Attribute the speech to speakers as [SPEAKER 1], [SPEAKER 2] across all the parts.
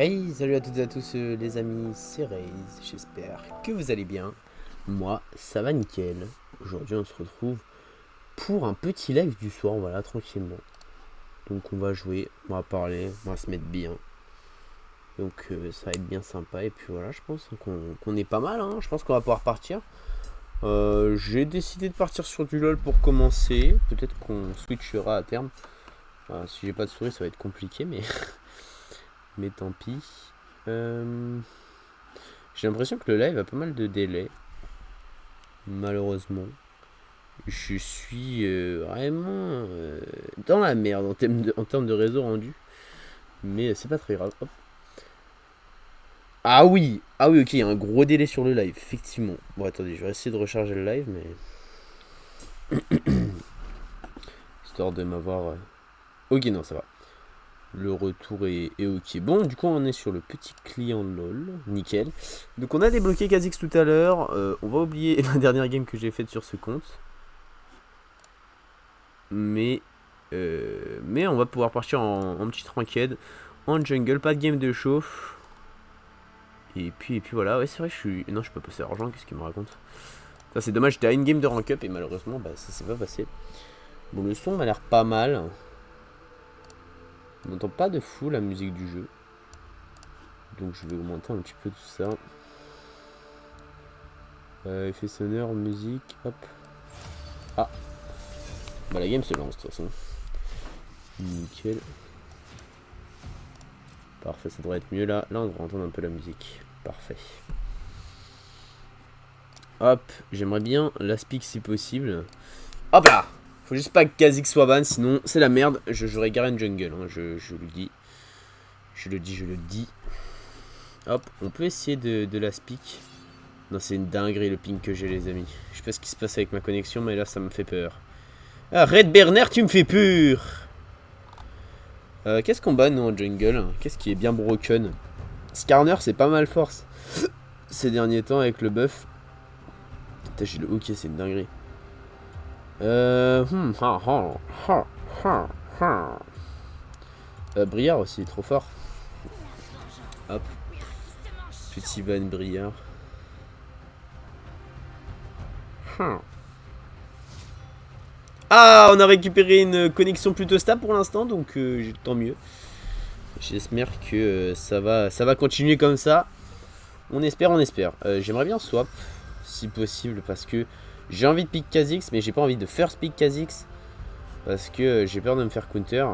[SPEAKER 1] Hey, salut à toutes et à tous les amis, c'est Raze, j'espère que vous allez bien. Moi, ça va nickel. Aujourd'hui, on se retrouve pour un petit live du soir, voilà, tranquillement. Donc on va jouer, on va parler, on va se mettre bien. Donc ça va être bien sympa. Et puis voilà, je pense qu'on est pas mal, hein. Je pense qu'on va pouvoir partir. J'ai décidé de partir sur du LoL pour commencer. Peut-être qu'on switchera à terme. Si j'ai pas de souris, ça va être compliqué, mais... mais tant pis. J'ai l'impression que le live a pas mal de délai. Malheureusement. Je suis vraiment dans la merde en termes de réseau rendu. Mais c'est pas très grave. Hop. Ah oui, ok, il y a un gros délai sur le live, effectivement. Bon, attendez, je vais essayer de recharger le live, mais... histoire de m'avoir... Ok, non, ça va. Le retour est ok. Bon, du coup, on est sur le petit client LOL. Nickel. Donc, on a débloqué Kha'Zix tout à l'heure. On va oublier la dernière game que j'ai faite sur ce compte. Mais on va pouvoir partir en petite ranked. En jungle, pas de game de chauffe. Et puis voilà. Ouais, c'est vrai, je suis... Non, je peux passer argent. Qu'est-ce qu'il me raconte? Ça, c'est dommage. J'étais à une game de rank up et malheureusement, bah, ça s'est pas passé. Bon, le son m'a l'air pas mal. On n'entend pas de fou la musique du jeu. Donc je vais augmenter un petit peu tout ça. Effet sonore, musique, hop. Ah. Bah la game se lance de toute façon. Nickel. Parfait, ça devrait être mieux là. Là on devrait entendre un peu la musique. Parfait. Hop, j'aimerais bien l'aspic si possible. Hop là. Faut juste pas que Kha'Zix soit ban, sinon c'est la merde. Je jouerai Garen jungle, hein, je le dis. Je le dis. Hop, on peut essayer de l'aspic. Non, c'est une dinguerie le ping que j'ai, les amis. Je sais pas ce qui se passe avec ma connexion, mais là ça me fait peur. Ah, Red Berner, tu me fais peur. Qu'est-ce qu'on bat nous en jungle? Qu'est-ce qui est bien broken? Skarner, c'est pas mal force ces derniers temps avec le buff. Putain, j'ai le ok, c'est une dinguerie. Briard aussi, trop fort. Hop. Petit ban Briard. Ah, on a récupéré une connexion plutôt stable pour l'instant, donc tant mieux. J'espère que ça va continuer comme ça. On espère. J'aimerais bien swap, si possible, parce que j'ai envie de pick Kha'Zix, mais j'ai pas envie de first pick Kha'Zix. Parce que j'ai peur de me faire counter.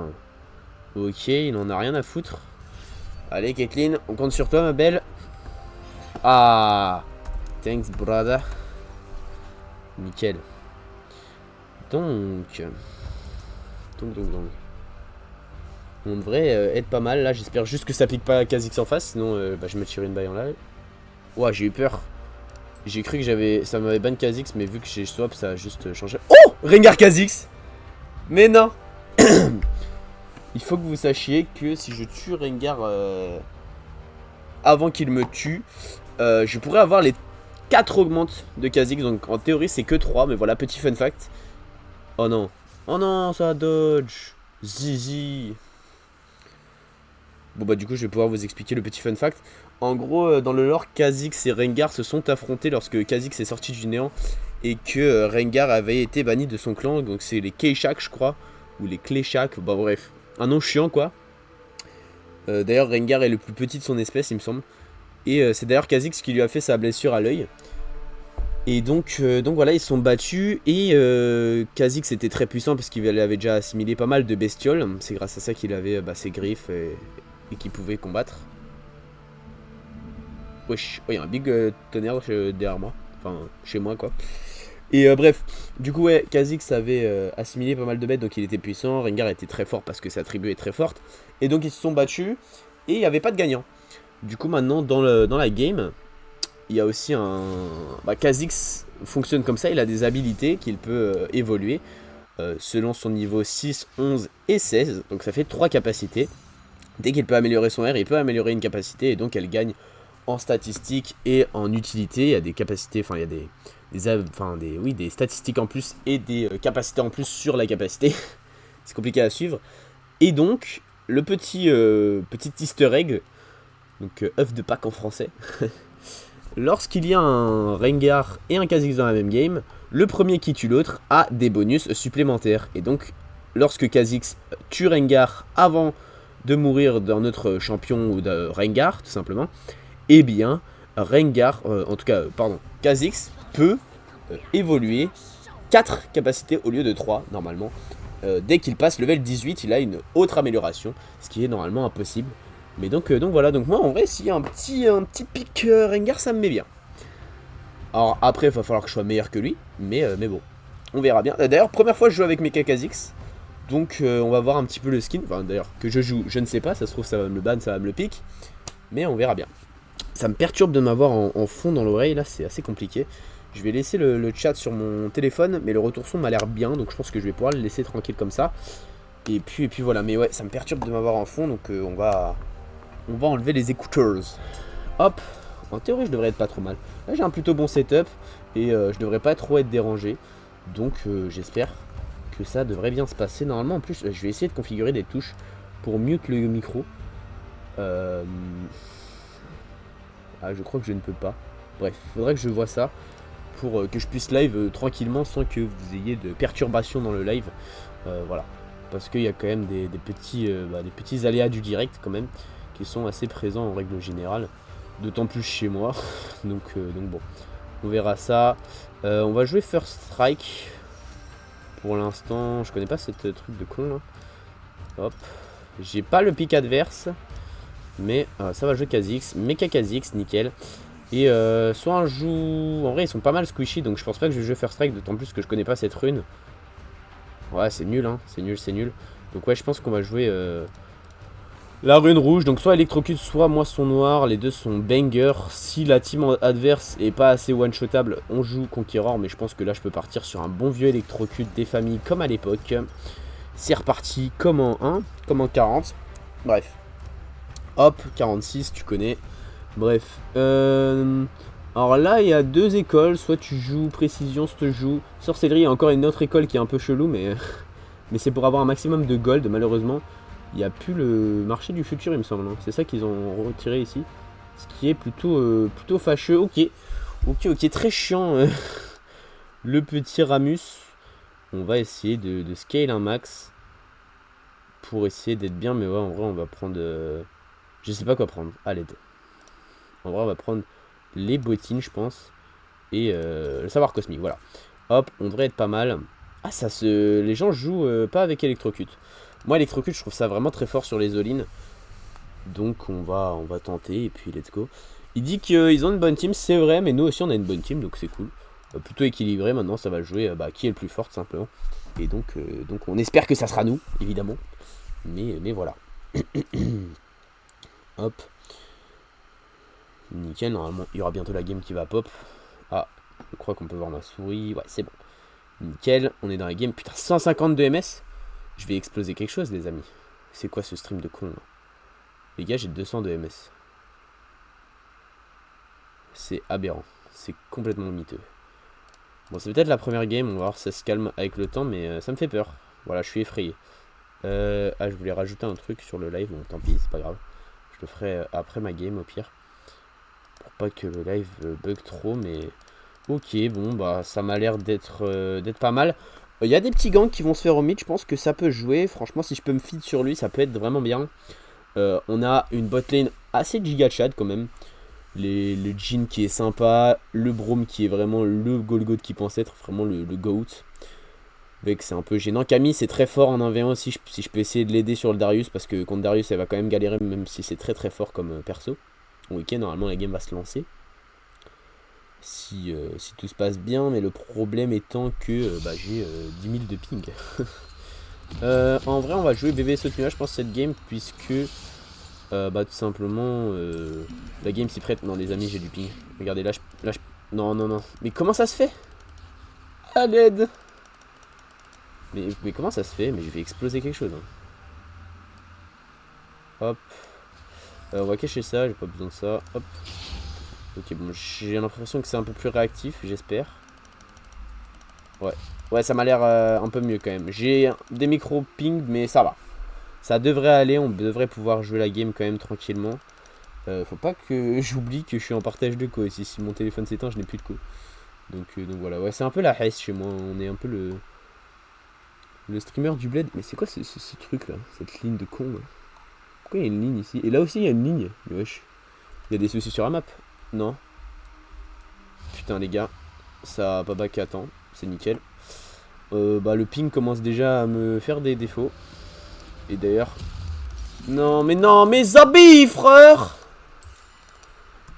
[SPEAKER 1] Ok, il en a rien à foutre. Allez, Caitlyn, on compte sur toi, ma belle. Ah, thanks, brother. Nickel. Donc. On devrait être pas mal. Là, j'espère juste que ça pique pas Kha'Zix en face. Sinon, je me tire une baille en live. Ouah, j'ai eu peur. J'ai cru que ça m'avait ban Kha'Zix, mais vu que j'ai swap, ça a juste changé. Oh, Rengar Kha'Zix. Mais non. Il faut que vous sachiez que si je tue Rengar avant qu'il me tue, je pourrais avoir les 4 augmentes de Kha'Zix. Donc en théorie, c'est que 3. Mais voilà, petit fun fact. Oh non. Oh non, ça dodge. Zizi. Bon bah du coup je vais pouvoir vous expliquer le petit fun fact. En gros dans le lore, Kha'Zix et Rengar se sont affrontés lorsque Kha'Zix est sorti du néant et que Rengar avait été banni de son clan. Donc c'est les Keishak je crois, ou les Kleshak, bah bref, un nom chiant quoi. D'ailleurs Rengar est le plus petit de son espèce il me semble. Et c'est d'ailleurs Kha'Zix qui lui a fait sa blessure à l'œil. Et donc voilà, ils se sont battus. Et Kha'Zix était très puissant parce qu'il avait déjà assimilé pas mal de bestioles. C'est grâce à ça qu'il avait ses griffes et qu'il pouvait combattre. Wesh, oh, il y a un big tonnerre derrière moi. Enfin, chez moi quoi. Et bref, du coup ouais, Kha'Zix avait assimilé pas mal de bêtes, donc il était puissant. Rengar était très fort parce que sa tribu est très forte. Et donc ils se sont battus et il n'y avait pas de gagnant. Du coup maintenant dans la game, il y a aussi un... Kha'Zix fonctionne comme ça, il a des habilités qu'il peut évoluer selon son niveau 6, 11 et 16. Donc ça fait 3 capacités. Dès qu'il peut améliorer son R, il peut améliorer une capacité et donc elle gagne en statistiques et en utilité. Il y a des capacités, enfin il y a des statistiques en plus et des capacités en plus sur la capacité. C'est compliqué à suivre. Et donc, le petit easter egg, Donc œuf de Pâques en français. Lorsqu'il y a un Rengar et un Kha'Zix dans la même game, le premier qui tue l'autre a des bonus supplémentaires. Et donc, lorsque Kha'Zix tue Rengar avant de mourir d'un autre champion ou de Rengar, tout simplement, eh bien, Kha'Zix peut évoluer 4 capacités au lieu de 3, normalement. Dès qu'il passe level 18, il a une autre amélioration, ce qui est normalement impossible. Mais donc voilà, donc moi en vrai, s'il y a un petit pic Rengar, ça me met bien. Alors après, il va falloir que je sois meilleur que lui, mais bon, on verra bien. D'ailleurs, première fois que je joue avec mes Kha'Zix, donc on va voir un petit peu le skin. Enfin d'ailleurs, que je joue, je ne sais pas, ça se trouve ça va me le ban, ça va me le pique, mais on verra bien. Ça me perturbe de m'avoir en fond dans l'oreille, là c'est assez compliqué. Je vais laisser le chat sur mon téléphone, mais le retour son m'a l'air bien, donc je pense que je vais pouvoir le laisser tranquille comme ça. Et puis voilà, mais ouais, ça me perturbe de m'avoir en fond, donc on va enlever les écouteurs. Hop, en théorie je devrais être pas trop mal. Là j'ai un plutôt bon setup, et je devrais pas trop être dérangé. Donc j'espère que ça devrait bien se passer. Normalement en plus, je vais essayer de configurer des touches pour mute le micro. Ah, je crois que je ne peux pas. Bref, faudrait que je vois ça pour que je puisse live tranquillement sans que vous ayez de perturbations dans le live. Voilà, parce qu'il y a quand même des petits aléas du direct quand même qui sont assez présents en règle générale, d'autant plus chez moi. donc bon, on verra ça. On va jouer First Strike. Pour l'instant, je connais pas cette truc de con là. Hop, j'ai pas le pic adverse, mais ça va jouer Kha'Zix, Mecha Kha'Zix, nickel. Et soit un joue... En vrai ils sont pas mal squishy, donc je pense pas que je vais jouer First Strike, d'autant plus que je connais pas cette rune. Ouais c'est nul hein, c'est nul. Donc ouais je pense qu'on va jouer la rune rouge, donc soit électrocute soit moisson noire, les deux sont banger. Si la team adverse est pas assez one-shotable, on joue Conqueror, mais je pense que là je peux partir sur un bon vieux électrocute des familles comme à l'époque. C'est reparti comme en 1, comme en 40, bref. Hop, 46 tu connais. Bref, alors là il y a deux écoles, soit tu joues précision, soit tu joues sorcellerie. Il y a encore une autre école qui est un peu chelou, mais c'est pour avoir un maximum de gold. Malheureusement il n'y a plus le marché du futur il me semble, hein. C'est ça qu'ils ont retiré ici, ce qui est plutôt fâcheux. Ok, très chiant le petit Ramus. On va essayer de scale un max pour essayer d'être bien, mais ouais en vrai on va prendre je sais pas quoi prendre à l'aide. En vrai on va prendre les bottines je pense. Et le savoir cosmique, voilà. Hop, on devrait être pas mal. Ah les gens jouent pas avec électrocute. Moi électrocute je trouve ça vraiment très fort sur les all-in. Donc on va tenter et puis let's go. Il dit qu'ils ont une bonne team, c'est vrai, mais nous aussi on a une bonne team, donc c'est cool. Plutôt équilibré, maintenant ça va jouer qui est le plus fort tout simplement. Et donc on espère que ça sera nous, évidemment. Mais voilà. Hop. Nickel, normalement il y aura bientôt la game qui va pop. Ah, je crois qu'on peut voir ma souris. Ouais, c'est bon. Nickel, on est dans la game. Putain, 150 de MS. Je vais exploser quelque chose, les amis. C'est quoi ce stream de con là? Les gars, j'ai 200 de MS. C'est aberrant. C'est complètement miteux. Bon, c'est peut-être la première game. On va voir si ça se calme avec le temps, mais ça me fait peur. Voilà, je suis effrayé. Ah, je voulais rajouter un truc sur le live. Bon, tant pis, c'est pas grave. Je le ferai après ma game, au pire. Pour pas que le live bug trop, mais... Ok, bon, bah, ça m'a l'air d'être pas mal. Il y a des petits ganks qui vont se faire au mid, je pense que ça peut jouer. Franchement, si je peux me feed sur lui, ça peut être vraiment bien. On a une botlane assez giga chad quand même. Le Jhin qui est sympa, le Braum qui est vraiment le Golgoth qui pense être vraiment le GOAT. Avec c'est un peu gênant. Camille c'est très fort en 1v1 aussi, si je peux essayer de l'aider sur le Darius, parce que contre Darius elle va quand même galérer, même si c'est très fort comme perso. Ok, normalement la game va se lancer. Si tout se passe bien, mais le problème étant que j'ai 10 000 de ping. En vrai on va jouer bébé saute nuage je pense cette game, puisque tout simplement la game s'y prête. Non les amis, j'ai du ping. Regardez là, non. Mais comment ça se fait? À l'aide. Mais comment ça se fait? Mais je vais exploser quelque chose, hein. Hop. On va cacher ça, j'ai pas besoin de ça. Hop. Ok, bon, j'ai l'impression que c'est un peu plus réactif, j'espère. Ouais, ça m'a l'air un peu mieux quand même. J'ai des micro-ping, mais ça va. Ça devrait aller, on devrait pouvoir jouer la game quand même tranquillement. Faut pas que j'oublie que je suis en partage de co. Et si mon téléphone s'éteint, je n'ai plus de co. Donc voilà, ouais, c'est un peu la hesse chez moi. On est un peu le streamer du bled. Mais c'est quoi ce truc là? Cette ligne de con là? Pourquoi il y a une ligne ici? Et là aussi il y a une ligne. Mais wesh. Il y a des soucis sur la map? Non. Putain les gars. Ça a pas back à temps. C'est nickel. Bah le ping commence déjà à me faire des défauts. Et d'ailleurs... Non mais Zabi frère!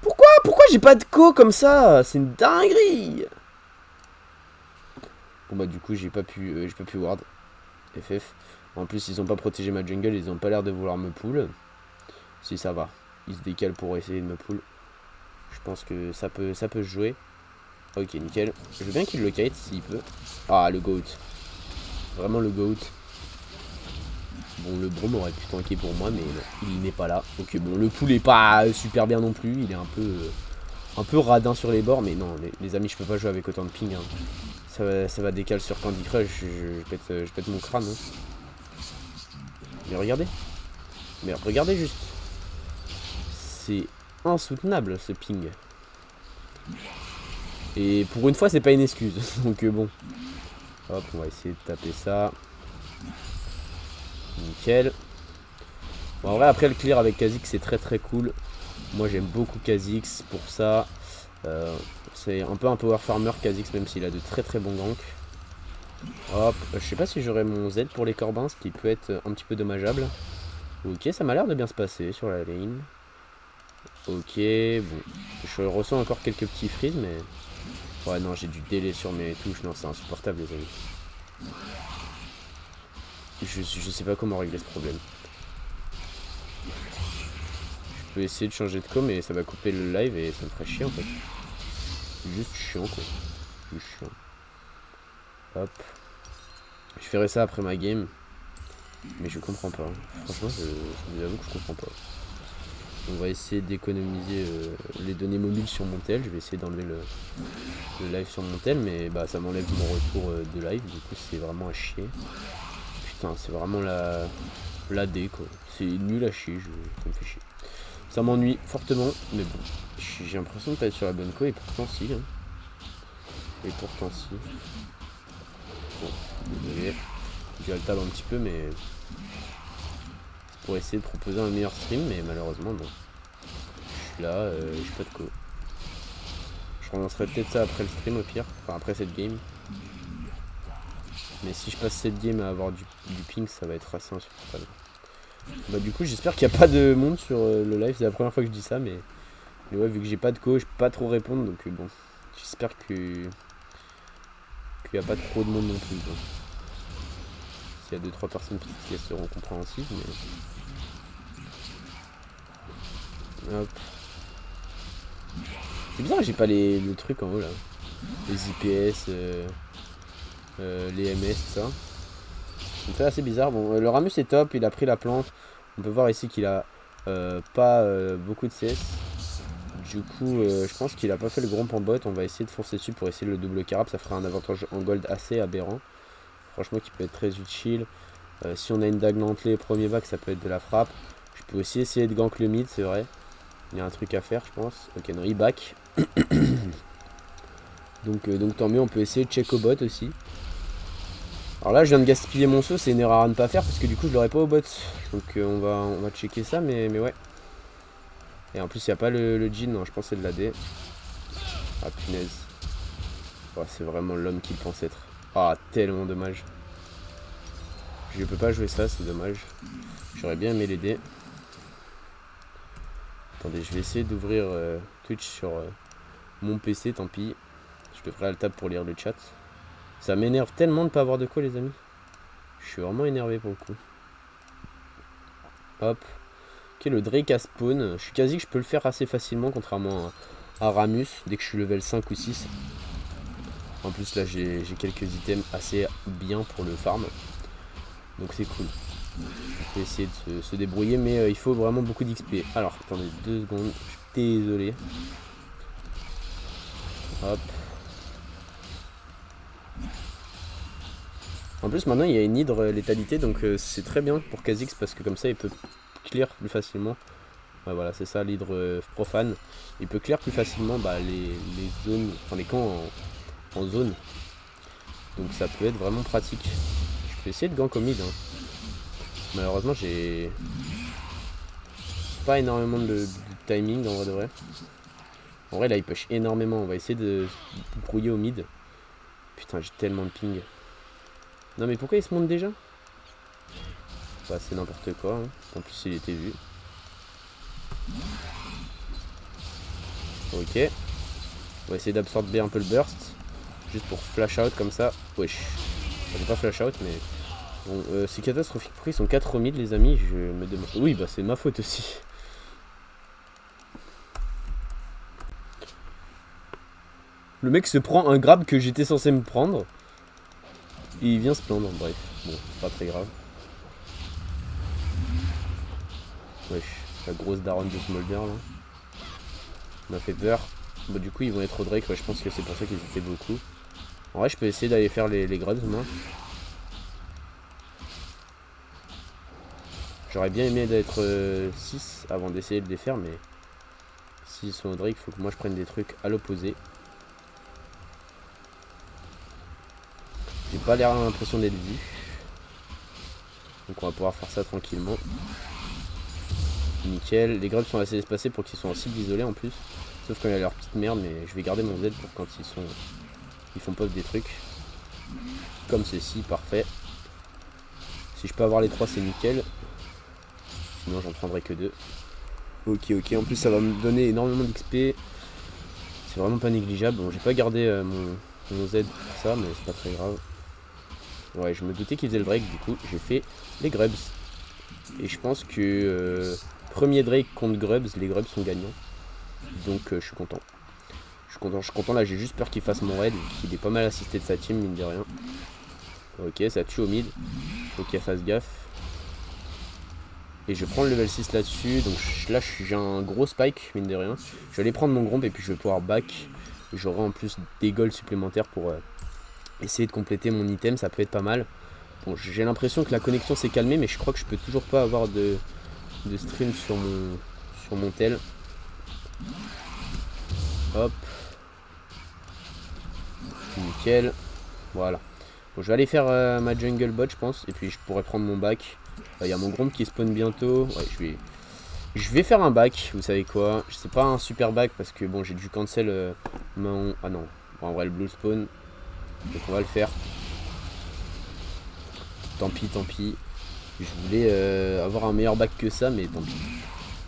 [SPEAKER 1] Pourquoi j'ai pas de co comme ça? C'est une dinguerie! Bon bah du coup j'ai pas pu ward. FF. En plus ils ont pas protégé ma jungle, ils ont pas l'air de vouloir me pull. Si ça va. Ils se décalent pour essayer de me pull. Je pense que ça peut se jouer. Ok nickel. Je veux bien qu'il le kite s'il peut. Ah le goat. Vraiment le goat. Bon le Brom aurait pu tanker pour moi mais non, il n'est pas là. Ok bon le pull est pas super bien non plus. Il est un peu radin sur les bords. Mais non les amis je peux pas jouer avec autant de ping hein. Ça va décaler sur Candy Crush, je pète mon crâne. Hein. Mais regardez juste. C'est insoutenable ce ping. Et pour une fois, c'est pas une excuse. Donc bon. Hop, on va essayer de taper ça. Nickel. Bon, en vrai, après le clear avec Kha'Zix, c'est très cool. Moi, j'aime beaucoup Kha'Zix pour ça. C'est un peu un power farmer Kha'Zix, même s'il a de très bons ganks. Hop, je sais pas si j'aurai mon Z pour les corbins, ce qui peut être un petit peu dommageable. Ok, ça m'a l'air de bien se passer sur la lane. Ok, bon. Je ressens encore quelques petits freeze, mais... Ouais, non, j'ai du délai sur mes touches. Non, c'est insupportable, les amis. Je sais pas comment régler ce problème. Je peux essayer de changer de com, mais ça va couper le live et ça me ferait chier, en fait. C'est juste chiant, quoi. Juste chiant. Hop. Je ferai ça après ma game. Mais je comprends pas. Franchement, je vous avoue que je comprends pas. On va essayer d'économiser les données mobiles sur mon tel. Je vais essayer d'enlever le live sur mon tel. Mais bah ça m'enlève mon retour de live. Du coup c'est vraiment à chier. Putain c'est vraiment la D quoi. C'est nul à chier. Ça me fait chier. Ça m'ennuie fortement. Mais bon. J'ai l'impression de pas être sur la bonne co. Et pourtant si. Hein. Et pourtant si. Bon. Désolé. J'ai le tab un petit peu mais... Pour essayer de proposer un meilleur stream, mais malheureusement non. Je suis là, j'ai pas de co. Je relancerai peut-être ça après le stream au pire, enfin après cette game. Mais si je passe cette game à avoir du ping, ça va être assez insupportable. Bah du coup j'espère qu'il n'y a pas de monde sur le live, c'est la première fois que je dis ça, mais ouais vu que j'ai pas de co, je peux pas trop répondre, donc bon. J'espère qu'il n'y a pas trop de monde non plus. S'il y a 2-3 personnes qui seront compréhensives, mais... Hop. C'est bizarre que j'ai pas le truc en haut là. Les IPS, les MS, tout ça. Ça me fait assez bizarre. Bon, le Ramus est top, il a pris la plante. On peut voir ici qu'il a pas beaucoup de CS. Du coup, je pense qu'il a pas fait le gromp en bot. On va essayer de foncer dessus pour essayer le double carap. Ça fera un avantage en gold assez aberrant. Franchement, qui peut être très utile. Si on a une dague dentelée au premier back, ça peut être de la frappe. Je peux aussi essayer de gank le mid, c'est vrai. Il y a un truc à faire, je pense. Ok, non, il back. donc tant mieux, on peut essayer de check au bot aussi. Alors là, je viens de gaspiller mon saut, c'est une erreur à ne pas faire parce que du coup, je l'aurai pas au bot. Donc on va checker ça, mais ouais. Et en plus, il n'y a pas le Jin, non, je pense que c'est de la D. Ah punaise. Oh, c'est vraiment l'homme qu'il pense être. Ah, tellement dommage. Je peux pas jouer ça, c'est dommage. J'aurais bien aimé l'aider. Attendez, je vais essayer d'ouvrir Twitch sur mon PC, tant pis. Je le ferai à la table pour lire le chat. Ça m'énerve tellement de ne pas avoir de co, les amis. Je suis vraiment énervé pour le coup. Hop. Ok, le Drake à spawn. Je suis quasi que je peux le faire assez facilement, contrairement à Ramus, dès que je suis level 5 ou 6. En plus, là, j'ai quelques items assez bien pour le farm. Donc c'est cool. On peut essayer de se débrouiller, mais il faut vraiment beaucoup d'XP. Alors, attendez 2 secondes. Je suis désolé. Hop. En plus, maintenant, il y a une hydre létalité, donc c'est très bien pour Kha'Zix, parce que comme ça, il peut clear plus facilement Ouais, voilà, c'est ça, l'hydre profane. Il peut clear plus facilement les zones, enfin les camps en zone. Donc ça peut être vraiment pratique. Je peux essayer de gank au mid. Hein. Malheureusement, j'ai pas énormément de timing en vrai de vrai. En vrai, là, il push énormément. On va essayer de brouiller au mid. Putain, j'ai tellement de ping. Non, mais pourquoi il se monte déjà? Bah, c'est n'importe quoi. Hein. En plus, il était vu. Ok. On va essayer d'absorber un peu le burst. Juste pour flash out comme ça. Wesh. J'ai pas flash out, mais... Bon, c'est catastrophique. Pourquoi ils sont 4 au mid, les amis? Je me demande... Oui, bah c'est ma faute aussi. Le mec se prend un grab que j'étais censé me prendre. Et il vient se plaindre. Bref, bon, c'est pas très grave. Wesh, la grosse daronne de Smolder là. On m'a fait peur. Bah du coup ils vont être au Drake, ouais, je pense que c'est pour ça qu'ils étaient beaucoup. En vrai je peux essayer d'aller faire les grubs moi. J'aurais bien aimé d'être 6 avant d'essayer de les faire, mais s'ils sont au Drake, faut que moi je prenne des trucs à l'opposé. J'ai pas l'air l'impression d'être vu. Donc on va pouvoir faire ça tranquillement. Nickel, les grubs sont assez espacés pour qu'ils soient en cible isolée en plus. Sauf quand il y a leur petite merde, mais je vais garder mon Z pour quand ils font pop des trucs. Comme ceci, parfait. Si je peux avoir les 3 c'est nickel. Sinon j'en prendrai que 2. Ok, en plus ça va me donner énormément d'XP. C'est vraiment pas négligeable. Bon, j'ai pas gardé mon Z pour ça, mais c'est pas très grave. Ouais, je me doutais qu'il faisait le Drake, du coup j'ai fait les Grubs. Et je pense que premier Drake contre Grubs, les Grubs sont gagnants. Donc je suis content. Je suis content, là j'ai juste peur qu'il fasse mon raid, qu'il ait pas mal assisté de sa team, mine de rien. Ok, ça tue au mid. Faut qu'il fasse gaffe. Et je prends le level 6 là-dessus. Donc là j'ai un gros spike, mine de rien. Je vais aller prendre mon gromp et puis je vais pouvoir back. J'aurai en plus des golds supplémentaires pour essayer de compléter mon item. Ça peut être pas mal. Bon, j'ai l'impression que la connexion s'est calmée, mais je crois que je peux toujours pas avoir de stream sur mon tel. Hop. Nickel. Voilà. Bon, je vais aller faire ma jungle bot, je pense. Et puis je pourrais prendre mon back. Il y a mon gromp qui spawn bientôt. Ouais, je vais faire un back. Vous savez quoi? C'est pas un super back parce que bon, j'ai dû cancel mon... Ah non. Bon, en vrai, le blue spawn. Donc on va le faire. Tant pis, tant pis. Je voulais avoir un meilleur back que ça, mais tant pis.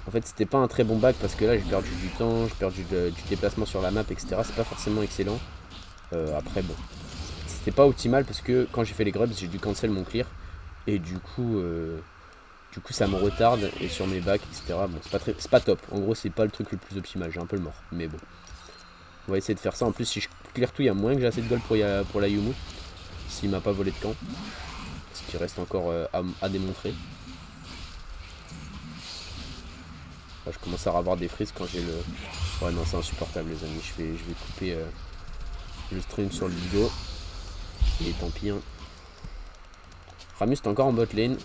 [SPEAKER 1] En fait, c'était pas un très bon back parce que là, j'ai perdu du temps, j'ai perdu du déplacement sur la map, etc. C'est pas forcément excellent. Après, bon. C'était pas optimal parce que quand j'ai fait les grubs, j'ai dû cancel mon clear. Et du coup ça me retarde. Et sur mes backs, etc. Bon, c'est pas top. En gros, c'est pas le truc le plus optimal. J'ai un peu le mort. Mais bon. On va essayer de faire ça. En plus, si je clear tout, il y a moins que j'ai assez de gold pour la Yumu. S'il m'a pas volé de camp. Ce qui reste encore à démontrer. Là, je commence à avoir des frises quand j'ai le... Ouais, non, c'est insupportable, les amis. Je vais couper le stream sur le vidéo. Et tant pis. Hein. Ramus est encore en bot lane.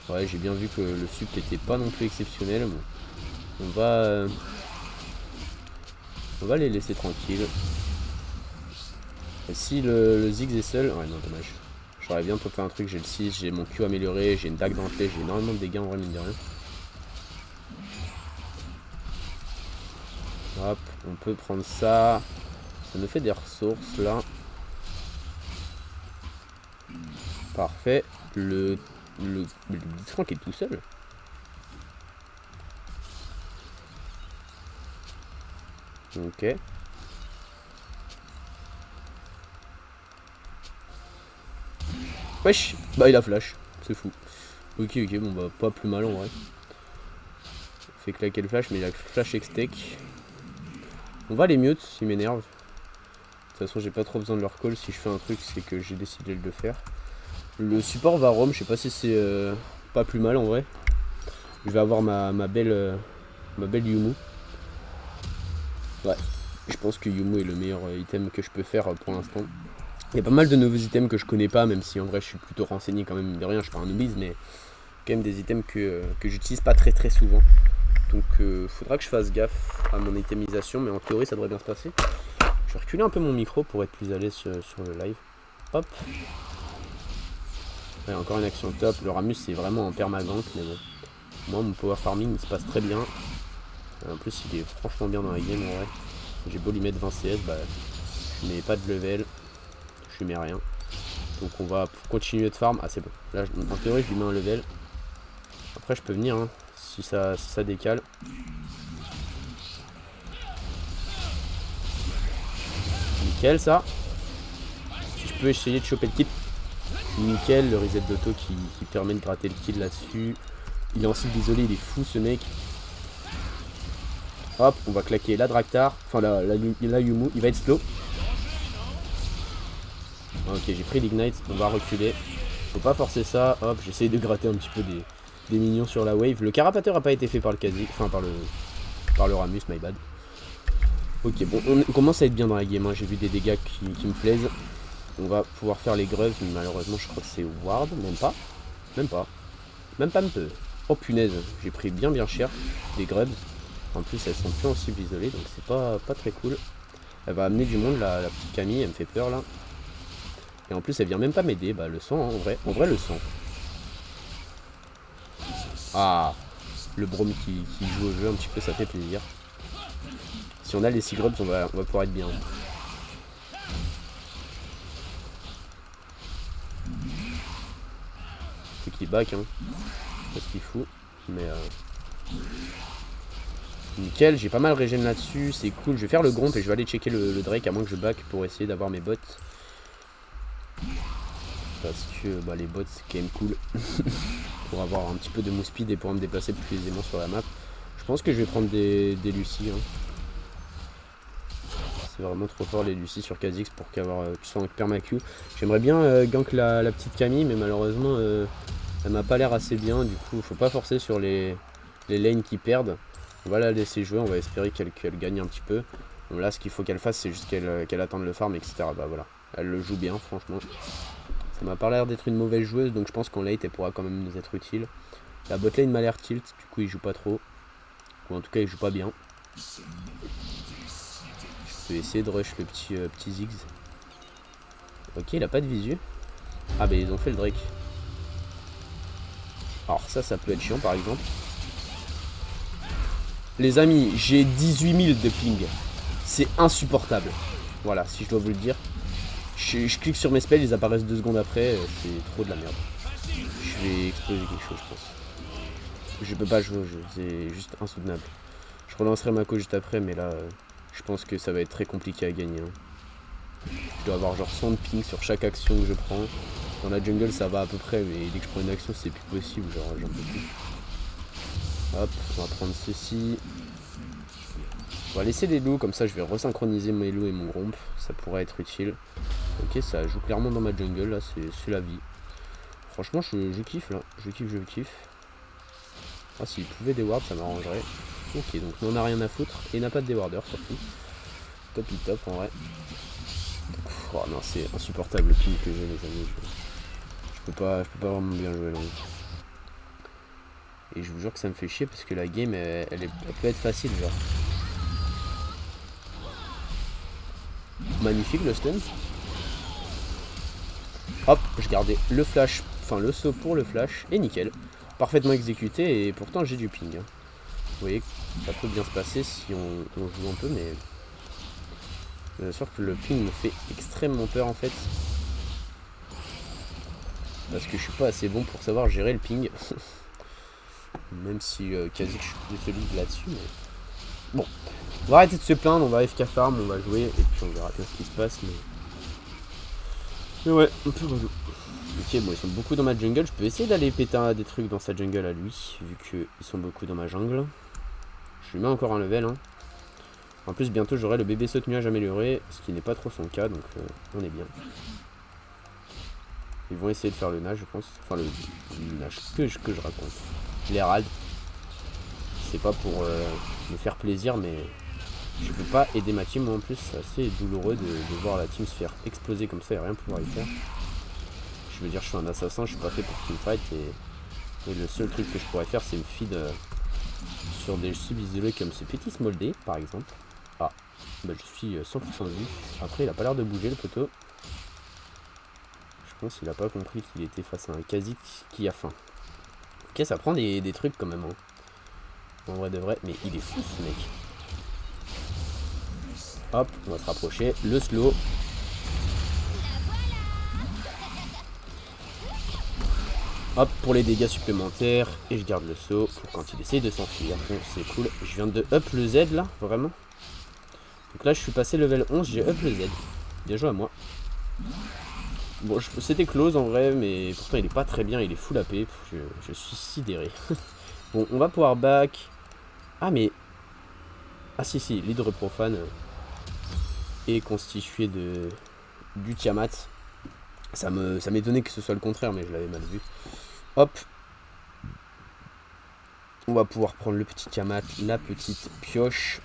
[SPEAKER 1] Ouais, j'ai bien vu que le sup était pas non plus exceptionnel. Bon. On va les laisser tranquilles. Et si le Ziggs est seul... Ouais, non, dommage. J'aurais bien topé un truc. J'ai le 6, j'ai mon Q amélioré, j'ai une dague dentelée, j'ai énormément de dégâts en vrai, mine de rien. Hop, on peut prendre ça. Ça nous fait des ressources là. Parfait. Le Blitzcrank est tout seul. Ok. Wesh. Bah il a flash. C'est fou. Ok, bon bah pas plus mal en vrai. Il fait claquer le flash, mais il a flash extech. On va les mute, s'ils m'énervent. De toute façon j'ai pas trop besoin de leur call. Si je fais un truc c'est que j'ai décidé de le faire. Le support va roam, je sais pas si c'est pas plus mal en vrai. Je vais avoir ma belle Yumu. Ouais, je pense que Yumu est le meilleur item que je peux faire pour l'instant. Il y a pas mal de nouveaux items que je connais pas, même si en vrai je suis plutôt renseigné quand même de rien, je suis pas un noobies, mais quand même des items que j'utilise pas très souvent. Donc faudra que je fasse gaffe à mon itemisation, mais en théorie ça devrait bien se passer. Je vais reculer un peu mon micro pour être plus à l'aise sur le live. Hop. Ouais, encore une action top. Le Ramus c'est vraiment en permagank, mais bon. Moi mon power farming il se passe très bien. En plus il est franchement bien dans la game en vrai. J'ai beau lui mettre 20 CS, bah je mets pas de level. Je lui mets rien. Donc on va continuer de farm. Ah c'est bon. Là en théorie je lui mets un level. Après je peux venir hein, si ça décale. Nickel ça. Si je peux essayer de choper le kill. Nickel, le reset d'auto qui permet de gratter le kill là-dessus. Il est en cible isolé, il est fou ce mec. Hop, on va claquer la Draktar. Enfin la Yumu, il va être slow. Ok, j'ai pris l'ignite, on va reculer. Faut pas forcer ça. Hop, j'essaye de gratter un petit peu des minions sur la wave. Le carapateur a pas été fait par le Kha'Zix, enfin par le Ramus, my bad. Ok, bon, on commence à être bien dans la game, hein. J'ai vu des dégâts qui me plaisent. On va pouvoir faire les grubs, mais malheureusement je crois que c'est ward, même pas. Même pas un peu. Oh punaise, j'ai pris bien cher des grubs. En plus elles sont plus en cible isolée, donc c'est pas très cool. Elle va amener du monde, la petite Camille, elle me fait peur là. Et en plus elle vient même pas m'aider, bah le sang hein, en vrai le sang. Ah, le Braum qui joue au jeu un petit peu, ça fait plaisir. Si on a les 6 grubs, on va pouvoir être bien. Faut qu'il back hein, c'est ce qu'il fout. Mais nickel, j'ai pas mal régène là-dessus, c'est cool. Je vais faire le Gromp et je vais aller checker le Drake à moins que je back pour essayer d'avoir mes bots. Parce que bah, les bots c'est quand même cool. Pour avoir un petit peu de move speed et pouvoir me déplacer plus aisément sur la map. Je pense que je vais prendre des Lucy. Hein. C'est vraiment trop fort les Lucy sur Kha'Zix pour qu'avoir tu sois en permaQ. J'aimerais bien gank la petite Camille, mais malheureusement elle m'a pas l'air assez bien. Du coup faut pas forcer sur les lanes qui perdent. On va la laisser jouer, on va espérer qu'elle gagne un petit peu. Bon, là ce qu'il faut qu'elle fasse c'est juste qu'elle attende le farm, etc. Bah voilà, elle le joue bien franchement. Ça m'a pas l'air d'être une mauvaise joueuse, donc je pense qu'en late elle pourra quand même nous être utile. La botlane m'a l'air tilt, du coup il joue pas trop. Ou en tout cas il joue pas bien. Je peux essayer de rush le petit Ziggs. Ok, il a pas de visu. Ah bah ils ont fait le Drake. Alors ça peut être chiant par exemple. Les amis, j'ai 18 000 de ping. C'est insupportable. Voilà, si je dois vous le dire. Je clique sur mes spells, ils apparaissent 2 secondes après. C'est trop de la merde. Je vais exploser quelque chose, je pense. Je peux pas jouer au jeu, c'est juste insoutenable. Je relancerai Mako juste après, mais là, je pense que ça va être très compliqué à gagner. Hein. Je dois avoir genre 100 de ping sur chaque action que je prends. Dans la jungle, ça va à peu près, mais dès que je prends une action, c'est plus possible. Genre, j'en peux plus. Hop, on va prendre ceci. On va laisser les loups, comme ça je vais resynchroniser mes loups et mon Gromp. Ça pourrait être utile. Ok, ça joue clairement dans ma jungle, là, c'est la vie. Franchement, je kiffe, là. Je kiffe. Ah, s'il pouvait des wards, ça m'arrangerait. Ok, donc nous on n'a rien à foutre. Et il n'a pas de déwarder, surtout. Top, en vrai. Oh non, c'est insupportable le ping que j'ai, les amis. Je peux pas vraiment bien jouer, là. Et je vous jure que ça me fait chier parce que la game, elle peut être facile, genre. Magnifique le stun. Hop, je gardais le flash, enfin le saut pour le flash, et nickel. Parfaitement exécuté, et pourtant j'ai du ping. Vous voyez, ça peut bien se passer si on joue un peu, mais... Bien sûr que le ping me fait extrêmement peur en fait. Parce que je suis pas assez bon pour savoir gérer le ping. Même si quasi je suis plus solide là-dessus, mais... Bon, on va arrêter de se plaindre, on va FK farm, on va jouer, et puis on verra bien ce qui se passe, mais ouais, un peu relou. Ok, bon, ils sont beaucoup dans ma jungle, je peux essayer d'aller péter des trucs dans sa jungle à lui, vu qu'ils sont beaucoup dans ma jungle. Je lui mets encore un level, hein. En plus, bientôt j'aurai le bébé saute nuage amélioré, ce qui n'est pas trop son cas, donc on est bien. Ils vont essayer de faire le nage, je pense. Enfin, le nage que je raconte. L'Herald. C'est pas pour me faire plaisir, mais je peux pas aider ma team. Moi en plus, c'est assez douloureux de voir la team se faire exploser comme ça et rien pouvoir y faire. Je veux dire, je suis un assassin, je suis pas fait pour teamfight et Et le seul truc que je pourrais faire, c'est me feed sur des subs isolés comme ce petit Smolder, par exemple. Ah, bah je suis 100% de vie. Après, il a pas l'air de bouger, le poteau. Je pense qu'il a pas compris qu'il était face à un Kha'Zix qui a faim. Ok, ça prend des trucs quand même. Hein. En vrai de vrai, mais il est fou ce mec. Hop, on va se rapprocher. Le slow. Hop, pour les dégâts supplémentaires. Et je garde le saut pour quand il essaye de s'enfuir. Bon, c'est cool. Je viens de up le Z là, vraiment. Donc là, je suis passé level 11, j'ai up le Z. Bien joué à moi. Bon, c'était close en vrai, mais pourtant il est pas très bien, il est full AP. Je suis sidéré. Bon, on va pouvoir back. Ah, mais. Ah, si, l'hydre profane est constitué du Tiamat. Ça m'étonnait que ce soit le contraire, mais je l'avais mal vu. Hop. On va pouvoir prendre le petit Tiamat, la petite pioche.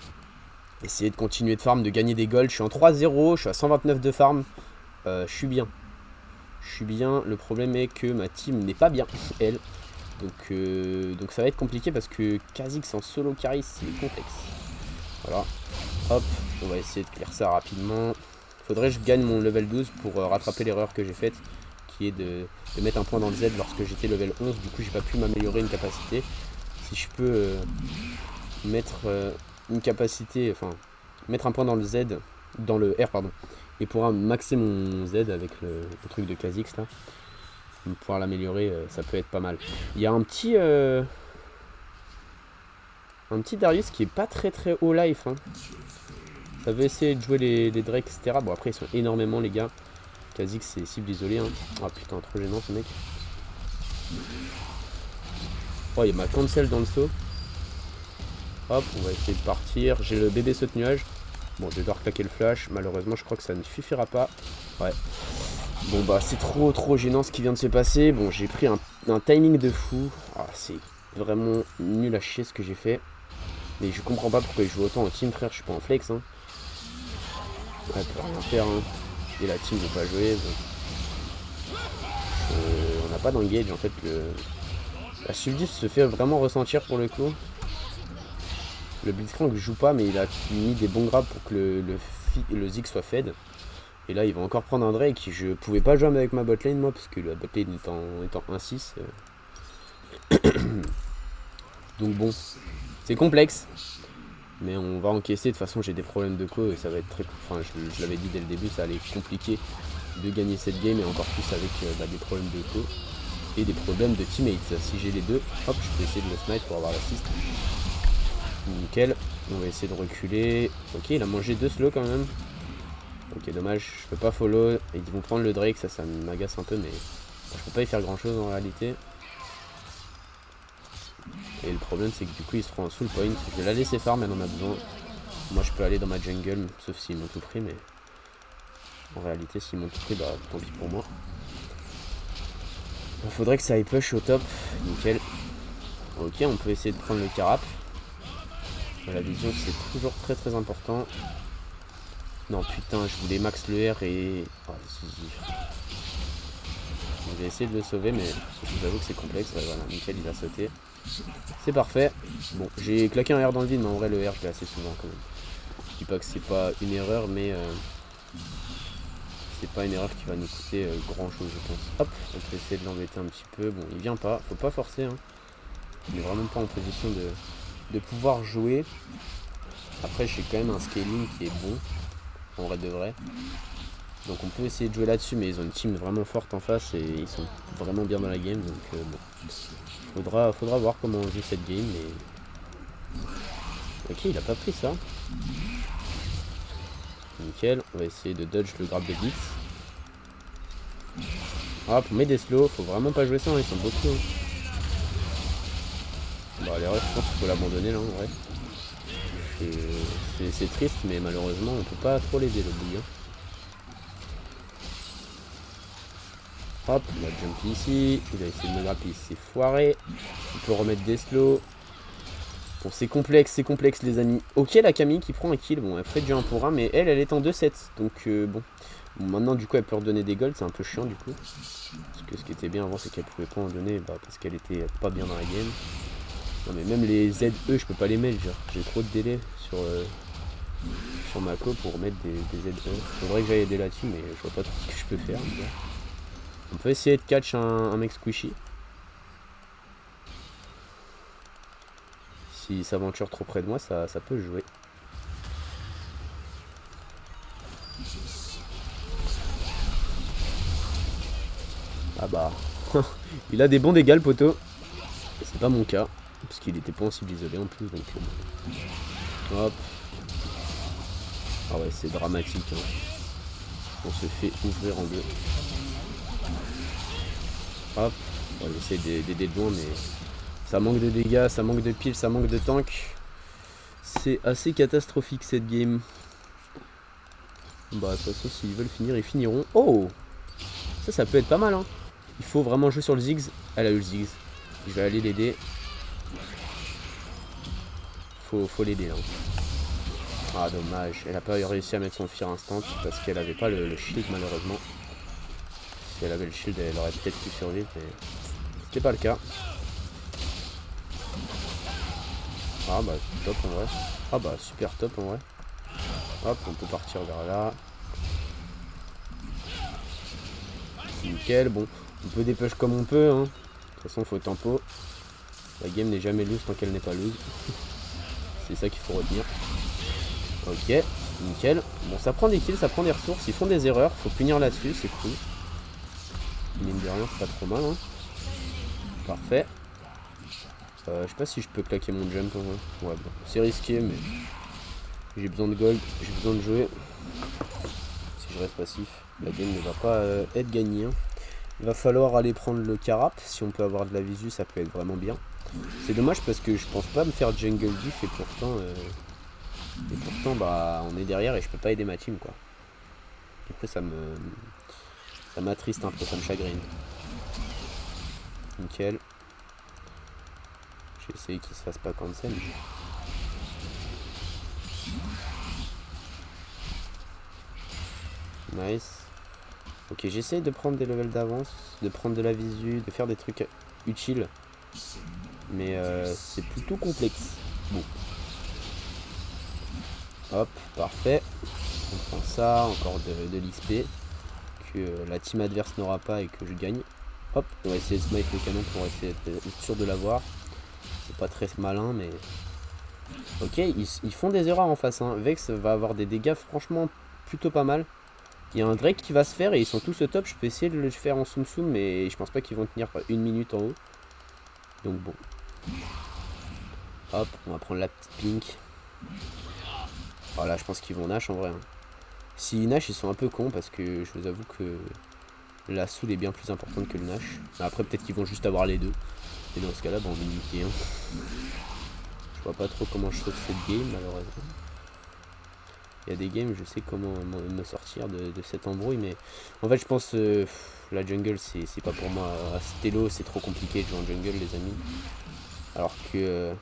[SPEAKER 1] Essayer de continuer de farm, de gagner des golds. Je suis en 3-0, je suis à 129 de farm. Je suis bien. Je suis bien. Le problème est que ma team n'est pas bien, elle. Donc ça va être compliqué parce que Kha'Zix en solo carry, c'est complexe. Voilà. Hop. On va essayer de clear ça rapidement. Faudrait que je gagne mon level 12 pour rattraper l'erreur que j'ai faite, qui est de mettre un point dans le Z lorsque j'étais level 11. Du coup, j'ai pas pu m'améliorer une capacité. Si je peux mettre une capacité, enfin, mettre un point dans le Z, dans le R, pardon, et pouvoir maxer mon Z avec le truc de Kha'Zix là, pour pouvoir l'améliorer, ça peut être pas mal. Il y a un petit Darius qui est pas très haut life, hein. Ça veut essayer de jouer les Drake, etc. Bon, après, ils sont énormément, les gars. Kha'Zix, c'est cible isolée. Hein. Ah putain, trop gênant ce mec. Oh, il y a ma cancel dans le saut. Hop, on va essayer de partir. J'ai le bébé saute nuage. Bon, je vais devoir claquer le flash. Malheureusement, je crois que ça ne suffira pas. Ouais. Bon, bah, c'est trop gênant ce qui vient de se passer. Bon, j'ai pris un timing de fou. Ah, c'est vraiment nul à chier ce que j'ai fait. Mais je comprends pas pourquoi il joue autant en team, frère. Je suis pas en flex, hein. Ouais, peut rien faire, hein. Et la team ne veut pas jouer. On n'a pas d'engage en fait. La subdif se fait vraiment ressentir pour le coup. Le Blitzcrank joue pas, mais il a mis des bons grabs pour que le Zig soit fed. Et là, il va encore prendre un Drake. Je pouvais pas jouer avec ma botlane, moi, parce que la botlane étant 1-6. Donc bon, c'est complexe. Mais on va encaisser, de toute façon j'ai des problèmes de co et ça va être très... Enfin je l'avais dit dès le début, ça allait être compliqué de gagner cette game et encore plus avec des problèmes de co et des problèmes de teammates. Si j'ai les deux, hop, je peux essayer de le smite pour avoir l'assist. Nickel, on va essayer de reculer. Ok, il a mangé 2 slows quand même. Ok, dommage, je peux pas follow. Et ils vont prendre le Drake, ça m'agace un peu, mais je peux pas y faire grand chose en réalité. Et le problème c'est que du coup ils seront en soul point. Je vais la laisser farm, elle en a besoin. Moi je peux aller dans ma jungle, sauf s'ils m'ont tout pris, mais en réalité s'ils m'ont tout pris, bah tant pis pour moi. Il faudrait que ça aille push au top, nickel. Ok, on peut essayer de prendre le carap. La vision c'est toujours très important. Non putain, je voulais max le R et... Oh, je vais essayer de le sauver, mais je vous avoue que c'est complexe. Voilà, nickel, il a sauté. C'est parfait. Bon, j'ai claqué un R dans le vide, mais en vrai, le R, je l'ai assez souvent quand même. Je dis pas que c'est pas une erreur, mais c'est pas une erreur qui va nous coûter grand chose, je pense. Hop, on peut essayer de l'embêter un petit peu. Bon, il vient pas, faut pas forcer. Hein. Il est vraiment pas en position de pouvoir jouer. Après, j'ai quand même un scaling qui est bon, en vrai de vrai. Donc on peut essayer de jouer là-dessus, mais ils ont une team vraiment forte en face et ils sont vraiment bien dans la game. Donc bon, faudra voir comment on joue cette game. Mais... Ok, il a pas pris ça. Nickel, on va essayer de dodge le grab de blitz. Ah, pour mettre des slows, faut vraiment pas jouer ça, hein, ils sont beaucoup. Bon, les refs, je pense qu'il faut l'abandonner là en vrai. C'est triste, mais malheureusement, on peut pas trop l'aider le bouillon. Hop, on va jump ici. Il a essayé de me grapper, il s'est foiré. On peut remettre des slows. Bon, c'est complexe les amis. Ok, la Camille qui prend un kill. Bon, elle fait du 1 pour 1, mais elle est en 2-7. Donc bon, Bon, maintenant du coup elle peut redonner des golds, c'est un peu chiant du coup. Parce que ce qui était bien avant c'est qu'elle pouvait pas en donner parce qu'elle était pas bien dans la game. Non mais même les ZE je peux pas les mettre, genre j'ai trop de délai sur ma co pour mettre des ZE. Faudrait que j'aille aider la team mais je vois pas trop ce que je peux faire. On peut essayer de catch un mec squishy. S'il s'aventure trop près de moi ça peut jouer. Ah bah, il a des bons dégâts le poteau. C'est pas mon cas, parce qu'il était pas en cible isolé en plus, donc... Hop. Ah ouais, c'est dramatique. Hein. On se fait ouvrir en deux. Hop. On va essayer d'aider de loin, mais... Ça manque de dégâts, ça manque de piles, ça manque de tank. C'est assez catastrophique cette game. Bah de toute façon, s'ils veulent finir, ils finiront. Oh! Ça peut être pas mal, hein. Il faut vraiment jouer sur le Ziggs. Elle a eu le Ziggs. Je vais aller l'aider. Faut l'aider. Hein. Ah dommage. Elle a pas réussi à mettre son fear instant parce qu'elle avait pas le shield malheureusement. Si elle avait le shield, elle aurait peut-être pu survivre, mais c'était pas le cas. Ah bah top en vrai. Ah bah super top en vrai. Hop, on peut partir vers là. Nickel, bon. On peut dépush comme on peut. Hein. De toute façon, faut tempo. La game n'est jamais loose tant qu'elle n'est pas loose. C'est ça qu'il faut retenir. Ok, nickel. Bon, ça prend des kills, ça prend des ressources. Ils font des erreurs, faut punir là-dessus, c'est cool. Mine de rien, c'est pas trop mal. Hein. Parfait. Je sais pas si je peux claquer mon jump. Hein. Ouais, bon, c'est risqué, mais j'ai besoin de gold, j'ai besoin de jouer. Si je reste passif, la game ne va pas être gagnée. Hein. Il va falloir aller prendre le carap. Si on peut avoir de la visu, ça peut être vraiment bien. C'est dommage parce que je pense pas me faire jungle diff et pourtant bah on est derrière et je peux pas aider ma team quoi. Du coup ça m'attriste un peu, ça me chagrine. Nickel. J'ai essayé qu'il se fasse pas cancel. Nice. Ok, j'essaye de prendre des levels d'avance, de prendre de la visu, de faire des trucs utiles. Mais c'est plutôt complexe. Bon. Hop, parfait. On prend ça, encore de l'XP que la team adverse n'aura pas et que je gagne. Hop, on va essayer de smite le canon pour essayer d'être sûr de l'avoir. C'est pas très malin, mais... Ok, ils font des erreurs en face. Hein. Vex va avoir des dégâts franchement plutôt pas mal. Il y a un Drake qui va se faire et ils sont tous au top. Je peux essayer de le faire en soum soum, mais je pense pas qu'ils vont tenir une minute en haut. Donc bon. Hop, on va prendre la petite pink. Voilà, je pense qu'ils vont Nash en vrai. Hein. Si Nash, ils sont un peu cons parce que je vous avoue que la soul est bien plus importante que le Nash. Après, peut-être qu'ils vont juste avoir les deux. Et dans ce cas-là, bon, on va niquer un. Je vois pas trop comment je sauve cette game, malheureusement. Il y a des games, je sais comment me sortir de cette embrouille, mais en fait, je pense la jungle, c'est pas pour moi. À Stello, c'est trop compliqué de jouer en jungle, les amis. Alors que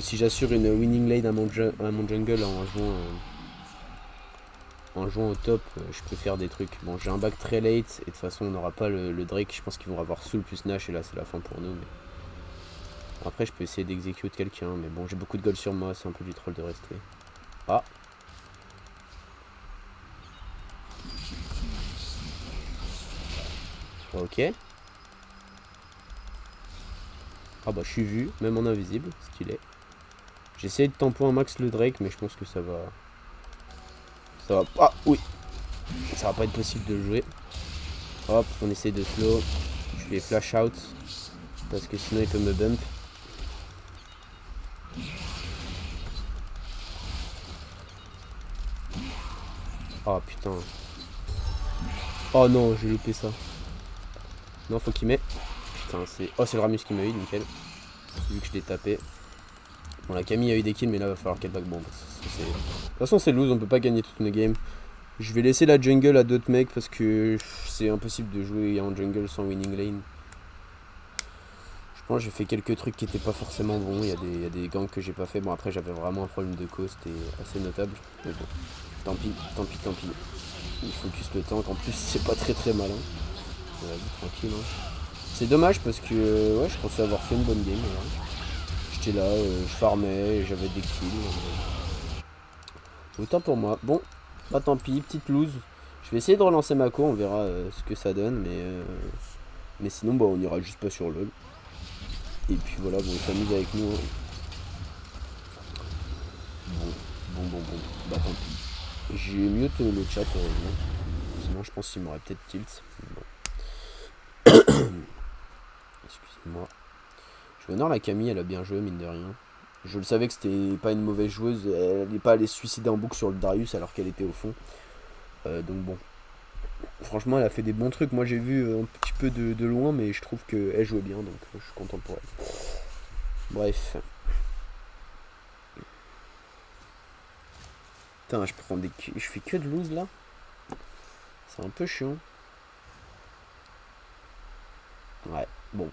[SPEAKER 1] si j'assure une winning lane à mon jungle en jouant au top, je peux faire des trucs. Bon, j'ai un back très late, et de toute façon, on n'aura pas le Drake. Je pense qu'ils vont avoir Soul plus Nash, et là, c'est la fin pour nous. Mais... Après, je peux essayer d'exécuter quelqu'un, mais bon, j'ai beaucoup de gold sur moi, c'est un peu du troll de rester. Ah. Ok. Ah bah je suis vu, même en invisible, stylé. J'essaie de tempo un max le Drake, mais je pense que ça va... Ça va... Ah oui. Ça va pas être possible de jouer. Hop, on essaie de slow. Je vais flash out. Parce que sinon il peut me bump. Oh putain. Oh non, j'ai loupé ça. Non, faut qu'il m'ait. Putain, c'est... Oh, c'est le Ramus qui m'a eu, nickel. Vu que je l'ai tapé. Bon, la Camille a eu des kills, mais là, il va falloir qu'elle back. Bon, de toute façon, c'est loose, on peut pas gagner toute une game. Je vais laisser la jungle à d'autres mecs parce que c'est impossible de jouer en jungle sans winning lane. Je pense que j'ai fait quelques trucs qui étaient pas forcément bons. Il y a des ganks que j'ai pas fait. Bon, après, j'avais vraiment un problème de co, c'était assez notable. Mais bon, tant pis, tant pis, tant pis. Il focus le tank, en plus c'est pas très malin. Vas-y, tranquille. Hein. C'est dommage parce que ouais, je pensais avoir fait une bonne game. Voilà. J'étais là, je farmais, j'avais des kills. Autant pour moi. Bon, pas tant pis, petite lose. Je vais essayer de relancer ma co, on verra ce que ça donne. Mais sinon, bah, on ira juste pas sur LoL. Et puis voilà, bon, il s'amuse avec nous. Hein. Bon. Bah tant pis. J'ai mute le chat, heureusement. Sinon, je pense qu'il m'aurait peut-être tilt. Bon. Excusez-moi. Je honore la Camille, elle a bien joué, mine de rien. Je le savais que c'était pas une mauvaise joueuse. Elle n'est pas allée se suicider en boucle sur le Darius alors qu'elle était au fond. Donc bon. Franchement, elle a fait des bons trucs. Moi, j'ai vu un petit peu de loin, mais je trouve qu'elle jouait bien, donc je suis content pour elle. Bref. Putain, je fais que de lose là. C'est un peu chiant. Ouais, bon.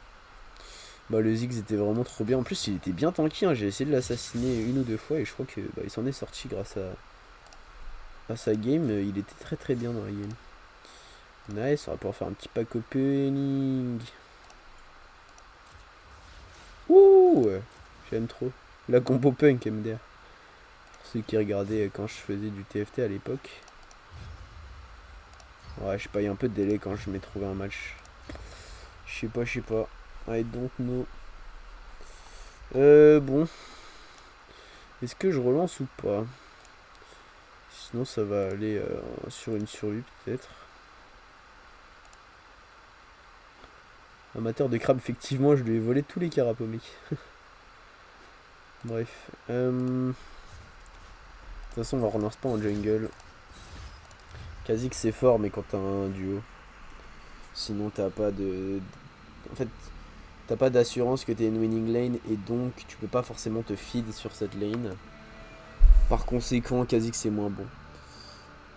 [SPEAKER 1] Bah, le Ziggs était vraiment trop bien. En plus, il était bien tanky. Hein. J'ai essayé de l'assassiner une ou deux fois et je crois que il s'en est sorti grâce à sa game. Il était très bien dans la game. Nice, on va pouvoir faire un petit pack opening. Ouh, j'aime trop. La combo punk MDR. Pour ceux qui regardaient quand je faisais du TFT à l'époque. Ouais, je sais pas, il y a un peu de délai quand je m'ai trouvé un match. Je sais pas. I don't know. Bon. Est-ce que je relance ou pas? Sinon, ça va aller sur une survie peut-être. Amateur de crabe, effectivement, je lui ai volé tous les carapomiques. Bref. De toute façon, on va relance pas en jungle. Kha'Zix c'est fort, mais quand t'as un duo. Sinon, t'as pas de. En fait, t'as pas d'assurance que t'es une winning lane et donc tu peux pas forcément te feed sur cette lane. Par conséquent, Kha'Zix c'est moins bon.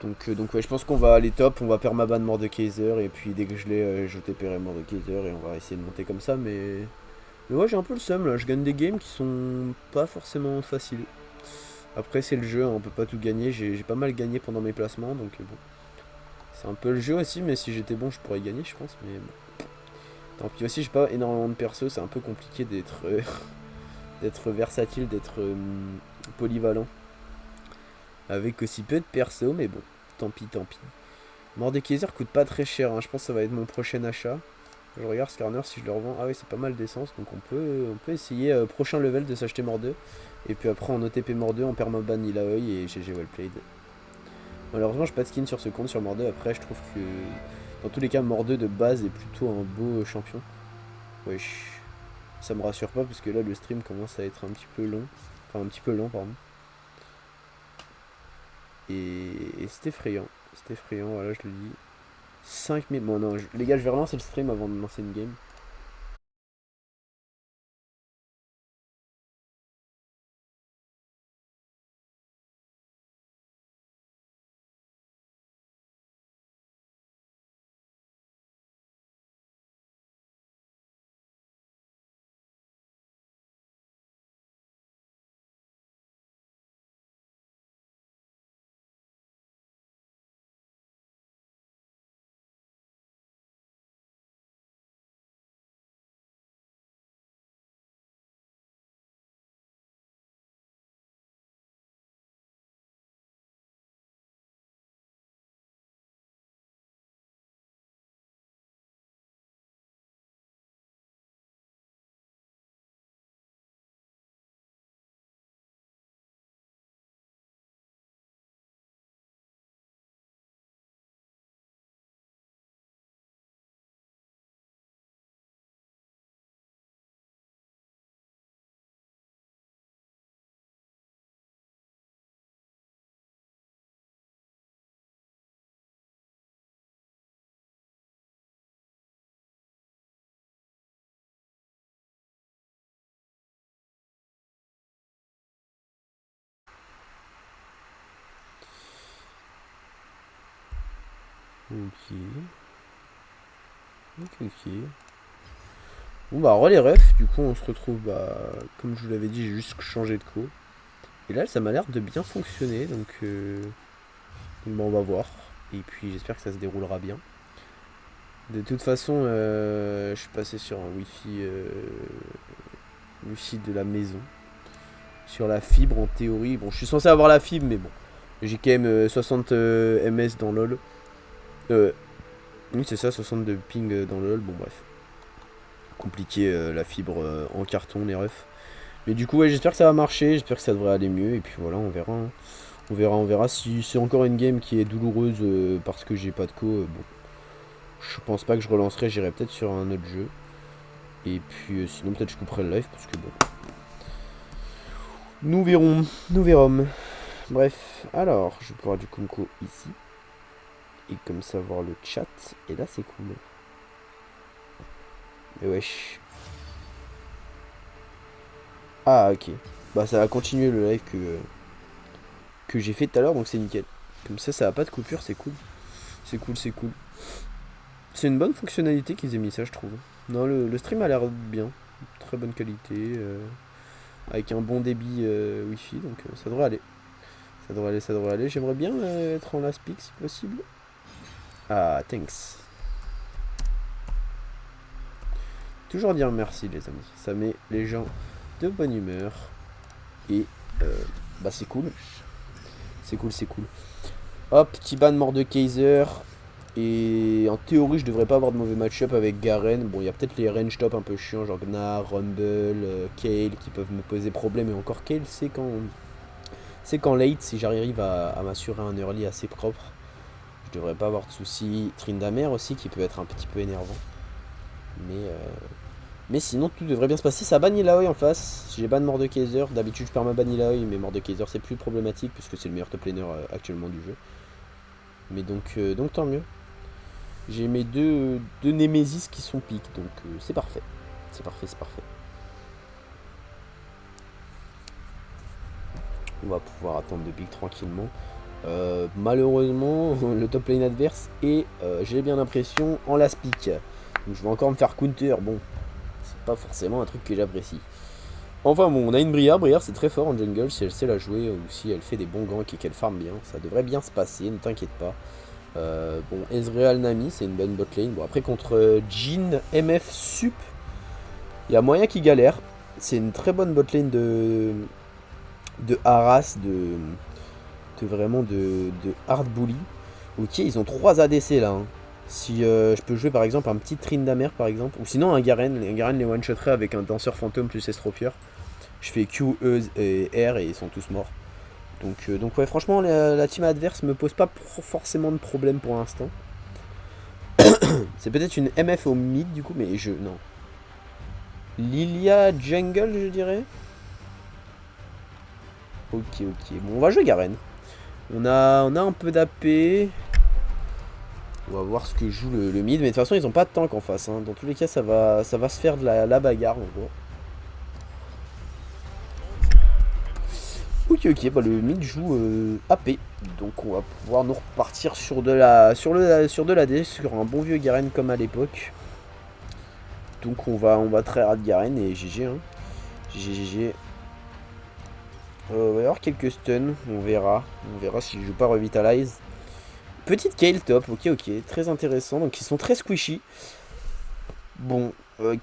[SPEAKER 1] Donc ouais, je pense qu'on va aller top, on va permaban Mordekaiser et puis dès que je l'ai, je TPerai Mordekaiser et on va essayer de monter comme ça. Mais ouais, j'ai un peu le seum là, je gagne des games qui sont pas forcément faciles. Après, c'est le jeu, hein, on peut pas tout gagner. J'ai pas mal gagné pendant mes placements, donc bon. C'est un peu le jeu aussi, mais si j'étais bon, je pourrais gagner, je pense. Mais bon. Tant pis aussi, j'ai pas énormément de perso, c'est un peu compliqué d'être d'être versatile, d'être polyvalent. Avec aussi peu de perso, mais bon, tant pis. Mordekaiser coûte pas très cher, hein. Je pense que ça va être mon prochain achat. Je regarde Skarner si je le revends. Ah oui, c'est pas mal d'essence, donc on peut essayer prochain level de s'acheter Morde. Et puis après en OTP Morde, en permaban Ilaoi et GG well played. Malheureusement, j'ai pas de skin sur ce compte sur Morde. Après, je trouve que dans tous les cas, Morde de base est plutôt un beau champion. Wesh. Ça me rassure pas parce que là, le stream commence à être un petit peu long. Enfin, un petit peu lent, pardon. Et c'est effrayant. C'est effrayant, voilà, je le dis. 5000. Bon, non, les gars, je vais relancer le stream avant de lancer une game. Ok. Ok. Bon bah, re les refs, du coup on se retrouve, bah, comme je vous l'avais dit, j'ai juste changé de co. Et là ça m'a l'air de bien fonctionner, donc bon on va voir. Et puis j'espère que ça se déroulera bien. De toute façon, je suis passé sur un Wi-Fi de la maison. Sur la fibre en théorie. Bon, je suis censé avoir la fibre, mais bon. J'ai quand même 60 ms dans LoL. Oui, c'est ça, 62 ping dans LoL. Bon, bref. Compliqué la fibre en carton, les refs. Mais du coup, ouais, j'espère que ça va marcher. J'espère que ça devrait aller mieux. Et puis voilà, on verra. Hein. On verra. Si c'est encore une game qui est douloureuse parce que j'ai pas de co, bon. Je pense pas que je relancerai. J'irai peut-être sur un autre jeu. Et puis sinon, peut-être je couperai le live parce que bon. Nous verrons. Nous verrons. Bref, alors, je vais pouvoir du coup me co ici. Et comme ça voir le chat. Et là, c'est cool. Mais wesh. Ah, ok. Bah, ça va continuer le live que j'ai fait tout à l'heure, donc c'est nickel. Comme ça va pas de coupure, c'est cool. C'est cool, c'est cool. C'est une bonne fonctionnalité qu'ils aient mis ça, je trouve. Non, le stream a l'air bien. Très bonne qualité. Avec un bon débit Wi-Fi, donc ça devrait aller. Ça devrait aller. J'aimerais bien être en last pick si possible. Ah, thanks. Toujours dire merci, les amis. Ça met les gens de bonne humeur. Et bah, c'est cool. C'est cool, c'est cool. Hop, petit ban mort de Kaiser. Et en théorie, je devrais pas avoir de mauvais match-up avec Garen. Bon, il y a peut-être les range top un peu chiants, genre Gnar, Rumble, Kayle qui peuvent me poser problème. Et encore Kayle, c'est quand late, si j'arrive à m'assurer un early assez propre. Je devrais pas avoir de soucis. Tryndamere aussi qui peut être un petit peu énervant. Mais sinon tout devrait bien se passer. Ça ban Illaoi en face. J'ai ban Mordekaiser. D'habitude je perds ma ban Illaoi, mais Mordekaiser c'est plus problématique puisque c'est le meilleur top laner actuellement du jeu. Mais donc tant mieux. J'ai mes deux Nemesis qui sont piques, donc c'est parfait. C'est parfait, c'est parfait. On va pouvoir attendre de pique tranquillement. Malheureusement, le top lane adverse est, j'ai bien l'impression, en last pick. Donc je vais encore me faire counter. Bon, c'est pas forcément un truc que j'apprécie. Enfin bon, on a une Briar. Briar c'est très fort en jungle si elle sait la jouer ou si elle fait des bons ganks et qu'elle farm bien. Ça devrait bien se passer, ne t'inquiète pas. Bon, Ezreal Nami, c'est une bonne botlane. Bon, après contre Jhin MF Sup, il y a moyen qu'il galère. C'est une très bonne botlane de harass, vraiment de hard bully. Ok, ils ont 3 ADC là. Hein. Si je peux jouer par exemple un petit Tryndamere par exemple, ou sinon un Garen les one-shotterait avec un danseur fantôme plus estropieur. Je fais Q, E et R et ils sont tous morts. Donc ouais, franchement, la team adverse me pose pas forcément de problème pour l'instant. C'est peut-être une MF au mid du coup, mais non. Lilia jungle, je dirais. Ok. Bon, on va jouer Garen. On a un peu d'AP. On va voir ce que joue le mid. Mais de toute façon, ils ont pas de tank en face. Hein. Dans tous les cas, ça va se faire de la bagarre en gros. Ok, bah le mid joue AP, donc on va pouvoir nous repartir sur de l'AD, sur un bon vieux Garen comme à l'époque. Donc on va très hard Garen et GG hein. GG. Il va y avoir quelques stuns, on verra s'il joue pas Revitalize. Petite Kayle top, ok, très intéressant, donc ils sont très squishy. Bon,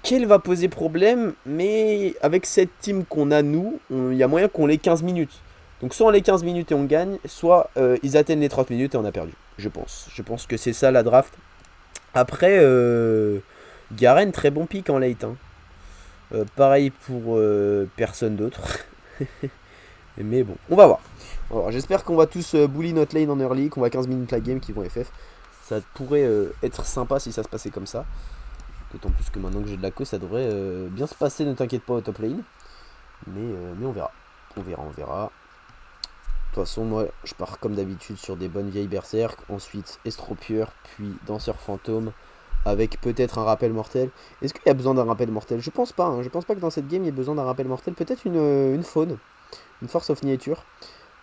[SPEAKER 1] Kayle va poser problème, mais avec cette team qu'on a nous, il y a moyen qu'on l'ait 15 minutes. Donc soit on les 15 minutes et on gagne, soit ils atteignent les 30 minutes et on a perdu, je pense. Je pense que c'est ça la draft. Après, Garen, très bon pick en late. Hein. Pareil pour personne d'autre. Mais bon, on va voir. Alors j'espère qu'on va tous bully notre lane en early, qu'on va 15 minutes la game, qui vont FF. Ça pourrait être sympa si ça se passait comme ça. D'autant plus que maintenant que j'ai de la co, ça devrait bien se passer, ne t'inquiète pas au top lane. Mais on verra. On verra. De toute façon, moi, je pars comme d'habitude sur des bonnes vieilles berserk. Ensuite, estropieur, puis danseur fantôme. Avec peut-être un rappel mortel. Est-ce qu'il y a besoin d'un rappel mortel? Je pense pas. Hein. Je pense pas que dans cette game, il y ait besoin d'un rappel mortel. Peut-être une faune. Une force of nature.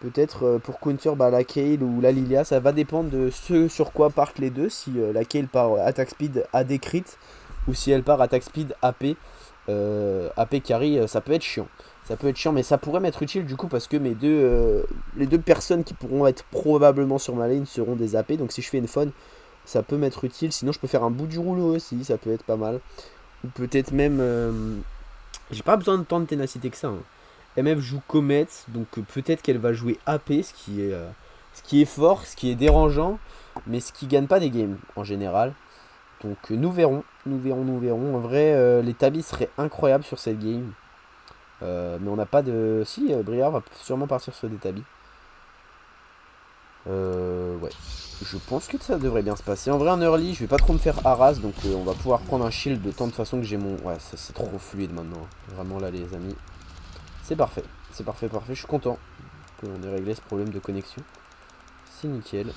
[SPEAKER 1] Peut-être pour counter la Kayle ou la Lilia. Ça va dépendre de ce sur quoi partent les deux. Si la Kayle part attack speed AD crit. Ou si elle part attack speed AP. AP carry, ça peut être chiant. Ça peut être chiant, mais ça pourrait m'être utile du coup parce que les deux personnes qui pourront être probablement sur ma lane seront des AP. Donc si je fais une faune, ça peut m'être utile. Sinon je peux faire un bout du rouleau aussi, ça peut être pas mal. Ou peut-être même... j'ai pas besoin de tant de ténacité que ça. Hein. MF joue Comet, donc peut-être qu'elle va jouer AP, ce qui est fort, ce qui est dérangeant, mais ce qui gagne pas des games en général. Donc nous verrons, nous verrons, nous verrons. En vrai, les tabis seraient incroyables sur cette game. Mais on n'a pas de... Si, Briard va sûrement partir sur des tabis. Ouais. Je pense que ça devrait bien se passer. En vrai, en early, je vais pas trop me faire harass. Donc on va pouvoir prendre un shield de tant de façon que j'ai mon... Ouais, c'est trop fluide maintenant. Vraiment là, les amis. C'est parfait. C'est parfait, parfait. Je suis content qu'on ait réglé ce problème de connexion. C'est nickel.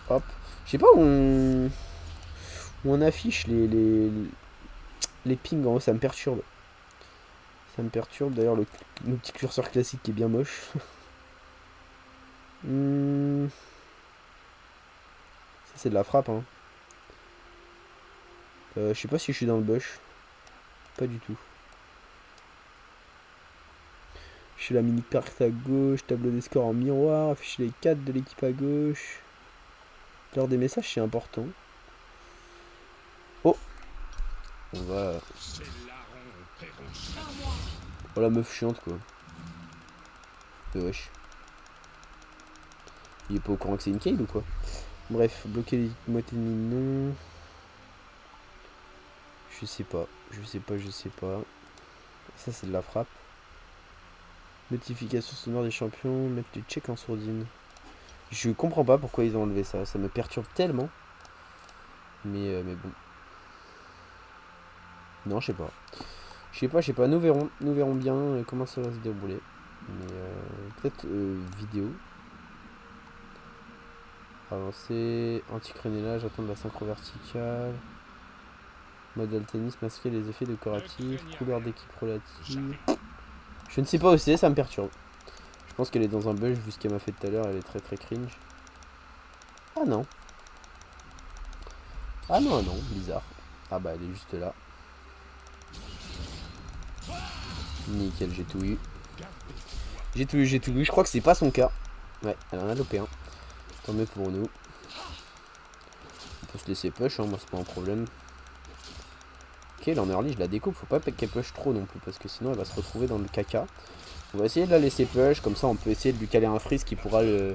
[SPEAKER 1] Hop. Je sais pas où on affiche les pings en haut. Ça me perturbe. Ça me perturbe. D'ailleurs, le petit curseur classique qui est bien moche. Ça, c'est de la frappe. Hein. Je sais pas si je suis dans le bush. Pas du tout. Je suis la mini carte à gauche. Tableau des scores en miroir. Afficher les 4 de l'équipe à gauche. L'heure des messages, c'est important. Oh! On va... Oh la meuf chiante quoi. Wesh. Il est pas au courant que c'est une Kale ou quoi? Bref, bloquer les moitiés de non. Je sais pas. Je sais pas, je sais pas. Ça c'est de la frappe. Notification sonore des champions. Mettre les checks en sourdine. Je comprends pas pourquoi ils ont enlevé ça. Ça me perturbe tellement. Mais bon. Non, je sais pas. Je sais pas. Nous verrons bien comment ça va se dérouler. Mais peut-être vidéo. Avancer, anti-crénelage, attendre la synchro verticale. Modèle tennis, masquer les effets décoratifs, couleur d'équipe relative. Je ne sais pas où c'est, ça me perturbe. Je pense qu'elle est dans un bug vu ce qu'elle m'a fait tout à l'heure, elle est très très cringe. Ah non. Ah non, non, bizarre. Ah bah elle est juste là. Nickel, j'ai tout eu. J'ai tout eu, j'ai tout eu. Je crois que c'est pas son cas. Ouais, elle en a lopé un. Tant mieux pour nous. On peut se laisser push, hein, moi c'est pas un problème. Ok, là en early, je la découpe. Faut pas qu'elle push trop non plus parce que sinon elle va se retrouver dans le caca. On va essayer de la laisser push, comme ça on peut essayer de lui caler un freeze qui pourra lui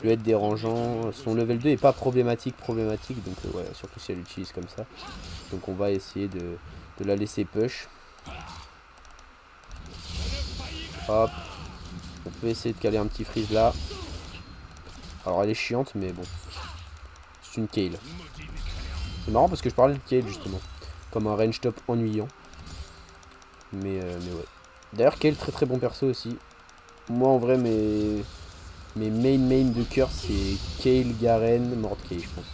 [SPEAKER 1] être dérangeant. Son level 2 est pas problématique, donc ouais, surtout si elle l'utilise comme ça. Donc on va essayer de la laisser push. Hop. On peut essayer de caler un petit freeze là. Alors elle est chiante mais bon. C'est une Kale. C'est marrant parce que je parlais de Kale justement. Comme un range top ennuyant. Mais ouais. D'ailleurs Kale très très bon perso aussi. Moi en vrai mes main de cœur c'est Kale, Garen, Mordekaiser je pense.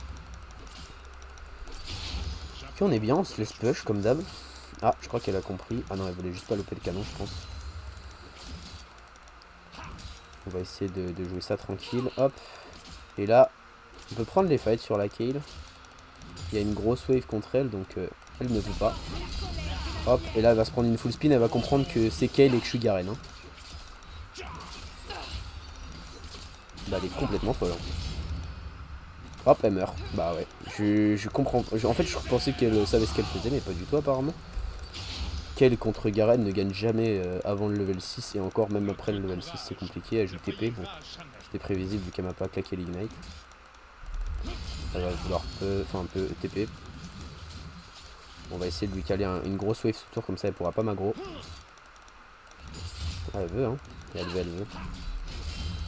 [SPEAKER 1] Ok on est bien, on se laisse push comme d'hab. Ah je crois qu'elle a compris. Ah non elle voulait juste pas loper le canon je pense. On va essayer de jouer ça tranquille. Hop. Et là on peut prendre les fights sur la Kale. Il y a une grosse wave contre elle donc elle ne peut pas. Hop, et là elle va se prendre une full spin, elle va comprendre que c'est Kale et que je suis Garen. Hein. Bah elle est complètement folle. Hein. Hop, elle meurt. Bah ouais, je comprends. En fait je pensais qu'elle savait ce qu'elle faisait, mais pas du tout apparemment. Kale contre Garen ne gagne jamais avant le level 6, et encore même après le level 6 c'est compliqué, elle joue TP. Bon, c'était prévisible vu qu'elle m'a pas claqué l'ignite. Elle va vouloir un peu TP. On va essayer de lui caler une grosse wave sous tour, comme ça elle pourra pas m'aggro. Ah, elle veut, hein. Elle veut.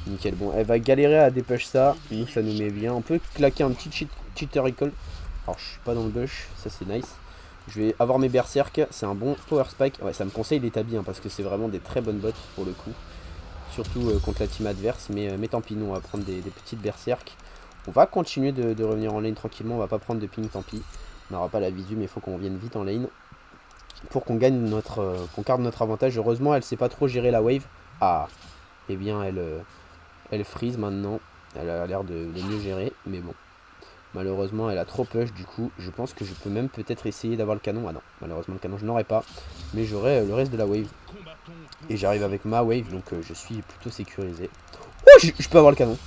[SPEAKER 1] Nickel. Bon, elle va galérer à dépush ça. Nous, ça nous met bien. On peut claquer un petit cheater recall. Alors, je suis pas dans le bush. Ça, c'est nice. Je vais avoir mes berserk. C'est un bon power spike. Ouais, ça me conseille l'établi, hein, parce que c'est vraiment des très bonnes bots pour le coup. Surtout contre la team adverse. Mais tant pis, nous, on va prendre des petites berserk. On va continuer de revenir en lane tranquillement. On va pas prendre de ping, tant pis. On n'aura pas la visu, mais il faut qu'on vienne vite en lane. Pour qu'on gagne qu'on garde notre avantage. Heureusement, elle sait pas trop gérer la wave. Ah, eh bien, elle freeze maintenant. Elle a l'air de mieux gérer, mais bon. Malheureusement, elle a trop push, du coup, je pense que je peux même peut-être essayer d'avoir le canon. Ah non, malheureusement, le canon, je n'aurai pas. Mais j'aurai le reste de la wave. Et j'arrive avec ma wave, donc je suis plutôt sécurisé. Oh, je peux avoir le canon.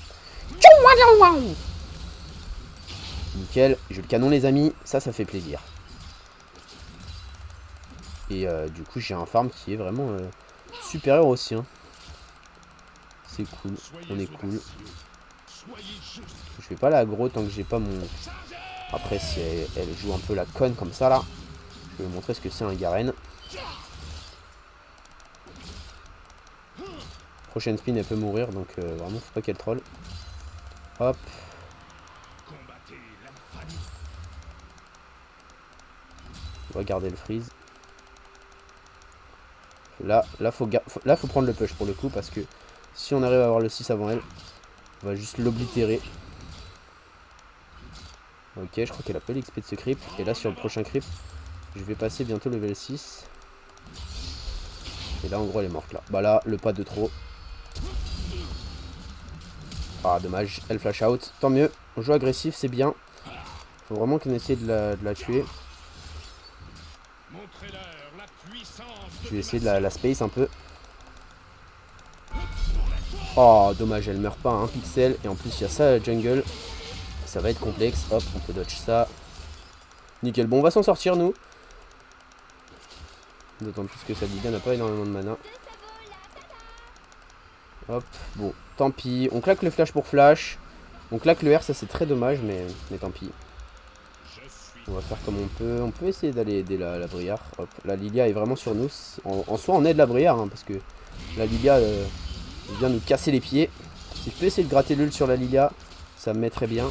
[SPEAKER 1] Nickel, j'ai le canon, les amis. Ça fait plaisir. Et du coup, j'ai un farm qui est vraiment supérieur au sien. C'est cool, on est cool. Je vais pas l'aggro tant que j'ai pas mon... Après, si elle joue un peu la conne comme ça, là, je vais vous montrer ce que c'est un Garen. Prochaine spin, elle peut mourir, donc vraiment, faut pas qu'elle troll. Hop. On va garder le freeze. Là, faut prendre le push pour le coup, parce que si on arrive à avoir le 6 avant elle, on va juste l'oblitérer. Ok, je crois qu'elle a pas l'XP de ce creep. Et là, sur le prochain creep, je vais passer bientôt level 6. Et là, en gros, elle est morte là. Bah là, le pas de trop. Ah, dommage. Elle flash out. Tant mieux. On joue agressif, c'est bien. Faut vraiment qu'on essaie de la tuer. Je vais essayer de la space un peu. Oh, dommage, elle meurt pas à un pixel. Et en plus, il y a ça, jungle. Ça va être complexe. Hop, on peut dodge ça. Nickel. Bon, on va s'en sortir, nous. D'autant plus que sa Lilia n'a pas énormément de mana. Hop, bon, tant pis. On claque le flash pour flash. On claque le R, ça c'est très dommage, mais tant pis. On va faire comme on peut. On peut essayer d'aller aider la Briar. Hop, la Lilia est vraiment sur nous. En soi, on aide la Briar, hein, parce que la Lilia vient nous casser les pieds. Si je peux essayer de gratter l'ult sur la Lilia, ça me mettrait bien.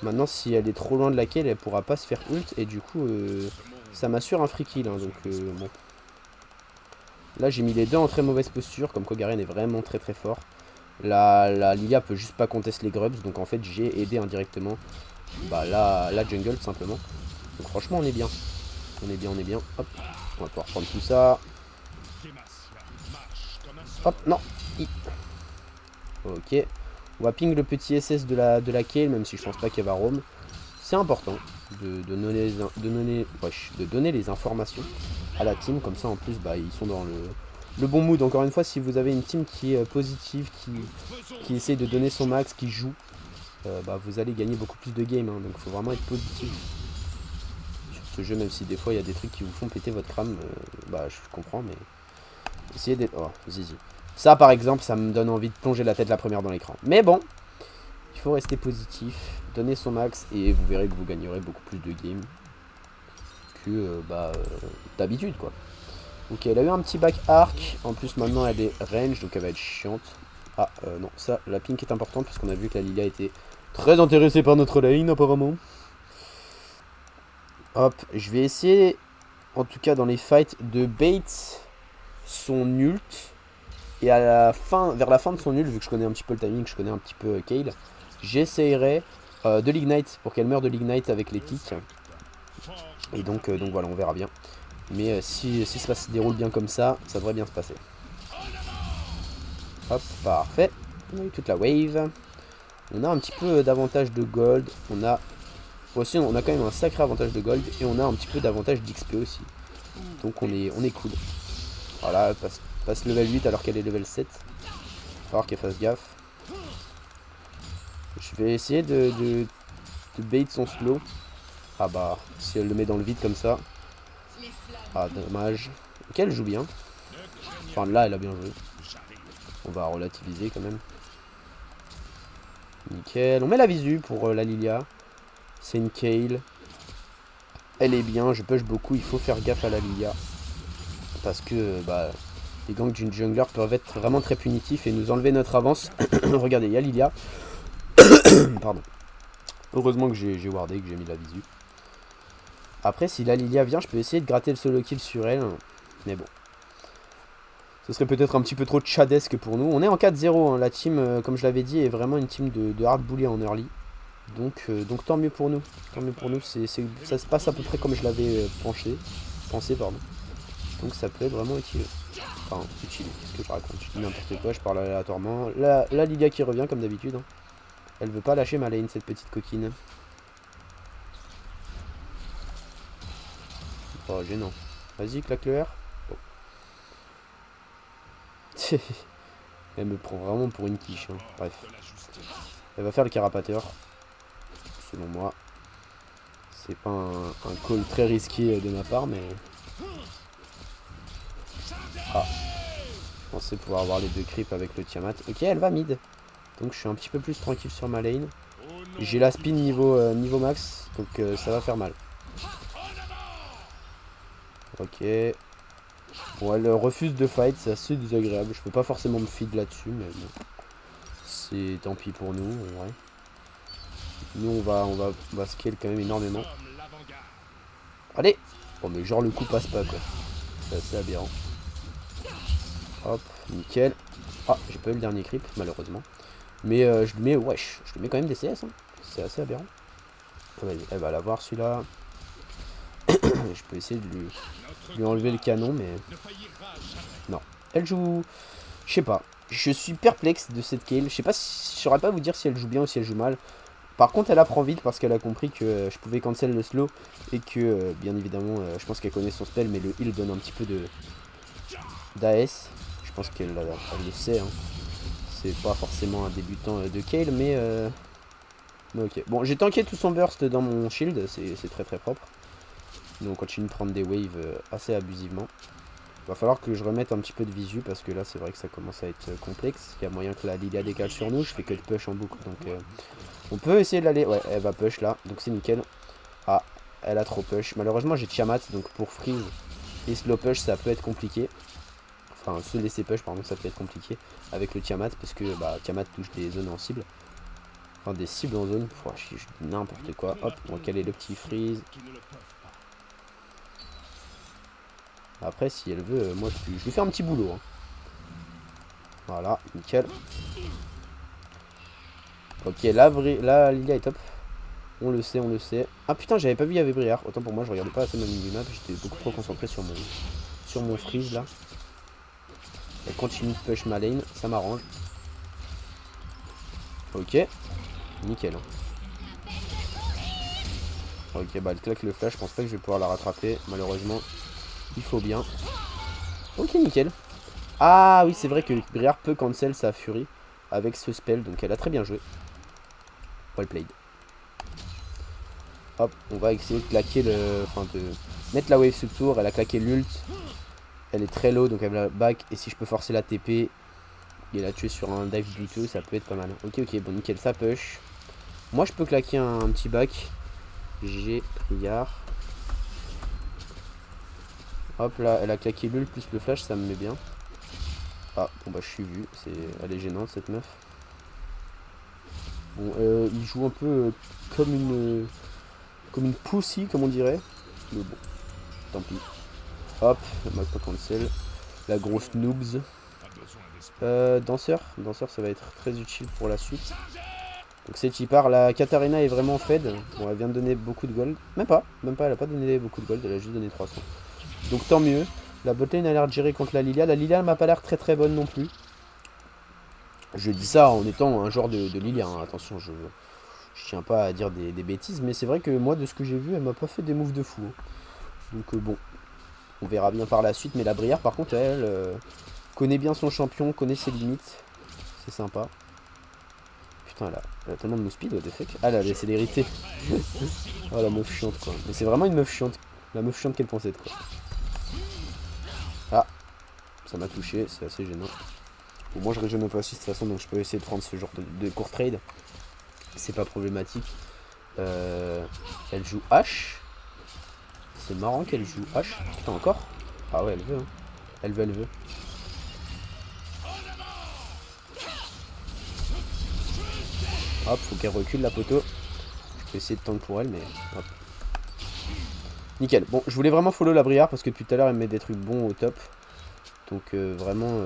[SPEAKER 1] Maintenant, si elle est trop loin de la kill, elle pourra pas se faire ult. Et du coup, ça m'assure un free kill. Hein, donc, bon. Là, j'ai mis les deux en très mauvaise posture. Comme quoi, Garen est vraiment très très fort. La Lilia peut juste pas contester les grubs. Donc, en fait, j'ai aidé indirectement la jungle, tout simplement. Donc, franchement, on est bien. On est bien, on est bien. Hop. On va pouvoir prendre tout ça. Hop, non. Ok. On va ping le petit SS de la Kayle, même si je pense pas qu'elle va roam. C'est important de donner les informations à la team. Comme ça, en plus, bah, ils sont dans le bon mood. Encore une fois, si vous avez une team qui est positive, qui essaie de donner son max, qui joue, bah, vous allez gagner beaucoup plus de games. Hein, donc, il faut vraiment être positif sur ce jeu, même si des fois, il y a des trucs qui vous font péter votre crâne. Bah, je comprends, mais essayez d'être... Oh, zizi. Ça, par exemple, ça me donne envie de plonger la tête la première dans l'écran. Mais bon, il faut rester positif, donner son max, et vous verrez que vous gagnerez beaucoup plus de games que d'habitude, quoi. Ok, elle a eu un petit back arc. En plus, maintenant, elle est range, donc elle va être chiante. Ah, non, ça, la pink est importante, parce qu'on a vu que la Lilia était très intéressée par notre lane, apparemment. Hop, je vais essayer, en tout cas dans les fights, de bait son ult. Et à la fin, vers la fin de son ult, vu que je connais un petit peu le timing, je connais un petit peu Kayle, j'essayerai de l'ignite pour qu'elle meure de l'ignite avec les tics. Et donc voilà, on verra bien. Mais si ça se déroule bien comme ça, ça devrait bien se passer. Hop, parfait. On a eu toute la wave. On a un petit peu d'avantage de gold. On a quand même un sacré avantage de gold. Et on a un petit peu d'avantage d'XP aussi. Donc on est cool. Voilà, elle passe level 8 alors qu'elle est level 7. Il va falloir qu'elle fasse gaffe. Je vais essayer de bait son slow. Ah bah, si elle le met dans le vide comme ça. Ah, dommage. Ok, elle joue bien. Enfin, là, elle a bien joué. On va relativiser quand même. Nickel. On met la visu pour la Lilia. C'est une Kayle. Elle est bien. Je push beaucoup. Il faut faire gaffe à la Lilia. Parce que, bah... les ganks d'une jungler peuvent être vraiment très punitifs et nous enlever notre avance. Regardez, il y a Lilia. Pardon. Heureusement que j'ai wardé, que j'ai mis la visu. Après, si la Lilia vient, je peux essayer de gratter le solo kill sur elle. Mais bon. Ce serait peut-être un petit peu trop tchadesque pour nous. On est en 4-0. Hein. La team, comme je l'avais dit, est vraiment une team de hard bully en early. Donc tant mieux pour nous. Tant mieux pour nous. Ça se passe à peu près comme je l'avais pensé. Donc ça peut être vraiment utile. Enfin, utile, qu'est-ce que je raconte? Je dis n'importe quoi, je parle aléatoirement. La Lilia qui revient comme d'habitude. Hein. Elle veut pas lâcher ma lane, cette petite coquine. Oh, gênant. Vas-y, claque le R. Oh. Elle me prend vraiment pour une quiche. Hein. Bref. Elle va faire le carapateur. Selon moi. C'est pas un call très risqué de ma part, mais... Ah. Je pensais pouvoir avoir les deux creeps avec le Tiamat. Ok, elle va mid. Donc je suis un petit peu plus tranquille sur ma lane. J'ai la spin niveau max, donc ça va faire mal. Ok. Bon, elle refuse de fight, c'est assez désagréable. Je peux pas forcément me feed là-dessus, mais bon. C'est tant pis pour nous, en vrai. Nous, on va scale quand même énormément. Allez! Bon, mais genre le coup passe pas, quoi. C'est assez aberrant. Hop, nickel. Ah, j'ai pas eu le dernier creep, malheureusement. Mais je lui mets, wesh, je lui mets quand même des CS. Hein. C'est assez aberrant. Ah, vas-y, elle va l'avoir celui-là. Je peux essayer de lui enlever le canon, mais... Non. Elle joue... Je sais pas. Je suis perplexe de cette kill. Je sais pas si... Je saurais pas vous dire si elle joue bien ou si elle joue mal. Par contre, elle apprend vite parce qu'elle a compris que je pouvais cancel le slow. Et que, bien évidemment, je pense qu'elle connaît son spell, mais le heal donne un petit peu d'AS. Je pense qu'elle le sait. Hein. C'est pas forcément un débutant de Kayle, mais ok. Bon, j'ai tanké tout son burst dans mon shield, c'est très très propre. Donc on continue de prendre des waves assez abusivement. Va falloir que je remette un petit peu de visu parce que là c'est vrai que ça commence à être complexe. Il y a moyen que la Lilia décale sur nous, je fais que de push en boucle. Donc on peut essayer de l'aller. Ouais, elle va push là, donc c'est nickel. Ah, elle a trop push. Malheureusement j'ai Tiamat, donc pour freeze et slow push ça peut être compliqué. Enfin, se laisser push, pardon, ça peut être compliqué avec le Tiamat parce que bah, Tiamat touche des zones en cible. Enfin, des cibles en zone. Oh, je dis n'importe quoi. Hop, on va caler le petit freeze. Après, si elle veut, moi je lui fais un petit boulot. Hein. Voilà, nickel. Ok, là, Lilia est top. On le sait, on le sait. Ah putain, j'avais pas vu il y avait Briard. Autant pour moi, je regardais pas assez ma minimap. J'étais beaucoup trop concentré sur mon freeze là. Elle continue de push ma lane, ça m'arrange. Ok, nickel. Ok, bah elle claque le flash, je pense pas que je vais pouvoir la rattraper, malheureusement. Il faut bien. Ok, nickel. Ah oui, c'est vrai que Briard peut cancel sa furie avec ce spell, donc elle a très bien joué. Well played. Hop, on va essayer de claquer le... Enfin, de mettre la wave sub tour, elle a claqué l'ult. Elle est très low, donc elle va back, et si je peux forcer la TP et la tuer sur un dive du tout, ça peut être pas mal. Ok, ok, bon nickel, ça push. Moi je peux claquer un petit back. J'ai Briard. Hop là, elle a claqué l'ul plus le flash, ça me met bien. Ah, bon bah je suis vu, elle est gênante cette meuf. Bon, il joue un peu comme une pussy, comme on dirait. Mais bon, tant pis. Hop, maintenant cancel. La grosse noobs. Danseur, ça va être très utile pour la suite. Donc c'est Tipar, la Katarina est vraiment fed. Bon, elle vient de donner beaucoup de gold. Même pas, elle a pas donné beaucoup de gold, elle a juste donné 300. Donc tant mieux. La botlane a l'air de gérer contre la Lilia. La Lilia m'a pas l'air très très bonne non plus. Je dis ça en étant un joueur de Lilia. Hein. Attention, je tiens pas à dire des bêtises. Mais c'est vrai que moi, de ce que j'ai vu, elle m'a pas fait des moves de fou. Hein. Donc bon, on verra bien par la suite. Mais la Brière, par contre, elle connaît bien son champion, connaît ses limites. C'est sympa. Putain, elle a tellement de move speed, what the fuck. Ah, elle a la célérité. Oh, la meuf chiante, quoi. Mais c'est vraiment une meuf chiante. La meuf chiante qu'elle pensait, quoi. Ah, ça m'a touché, c'est assez gênant. Bon, moi je régène pas aussi de toute façon, donc je peux essayer de prendre ce genre de court trade. C'est pas problématique. Elle joue H. C'est marrant qu'elle joue H. Putain, encore. Ah ouais, elle veut. Hein. Elle veut. Hop, faut qu'elle recule la poteau. Je vais essayer de tendre pour elle, mais hop. Nickel. Bon, je voulais vraiment follow la Briard parce que depuis tout à l'heure elle me met des trucs bons au top. Donc vraiment,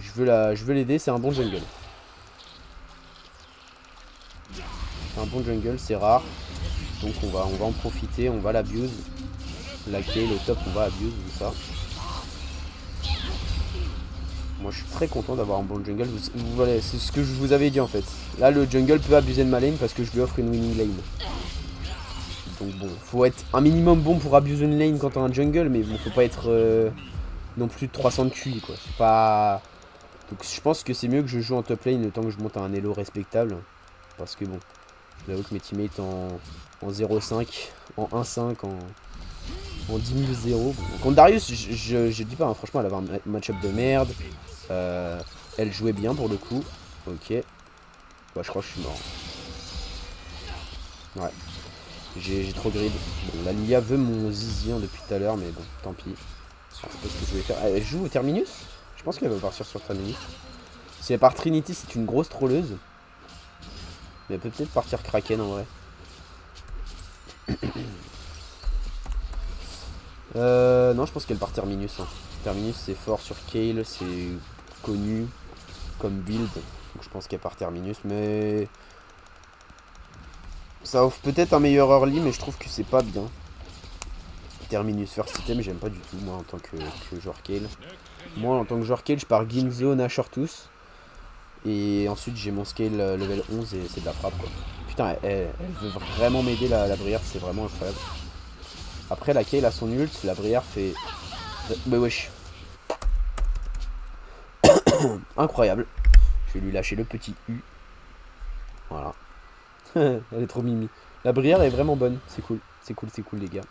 [SPEAKER 1] je veux l'aider. C'est un bon jungle. C'est un bon jungle, c'est rare. Donc on va en profiter, on va l'abuse. Laquer, le top, on va abuse ça. Moi je suis très content d'avoir un bon jungle. Voilà, c'est ce que je vous avais dit en fait. Là le jungle peut abuser de ma lane parce que je lui offre une winning lane. Donc bon, faut être un minimum bon pour abuse une lane quand t'as un jungle, mais bon, faut pas être non plus de 300 de QI quoi. C'est pas... Donc je pense que c'est mieux que je joue en top lane le temps que je monte à un elo respectable. Parce que bon, j'avoue que mes teammates en 0,5, en 1,5, en 10 000 0. Bon, contre Darius, je dis pas, hein, franchement, elle avait un match-up de merde. Elle jouait bien pour le coup. Ok. Bah, je crois que je suis mort. Ouais. J'ai trop grid. Bon, la Lilia veut mon zizi depuis tout à l'heure, mais bon, tant pis. C'est pas ce que je voulais faire. Elle joue au Terminus? Je pense qu'elle va partir sur Terminus. Si elle part Trinity, c'est une grosse trolleuse. Mais elle peut peut-être partir Kraken en vrai. Non, je pense qu'elle part Terminus. Hein. Terminus, c'est fort sur Kayle, c'est connu comme build. Donc je pense qu'elle part Terminus, mais... Ça offre peut-être un meilleur early, mais je trouve que c'est pas bien. Terminus first item, j'aime pas du tout, moi, en tant que joueur Kayle. Moi, en tant que joueur Kayle, je pars Ginzo, Nashortus. Et ensuite, j'ai mon scale level 11 et c'est de la frappe, quoi. Putain, elle veut vraiment m'aider, la Brière, c'est vraiment incroyable. Après, la Kayle a son ult, la Brière fait... Bah wesh. Incroyable. Je vais lui lâcher le petit U. Voilà. Elle est trop mimi. La Brière est vraiment bonne, c'est cool. C'est cool, les gars.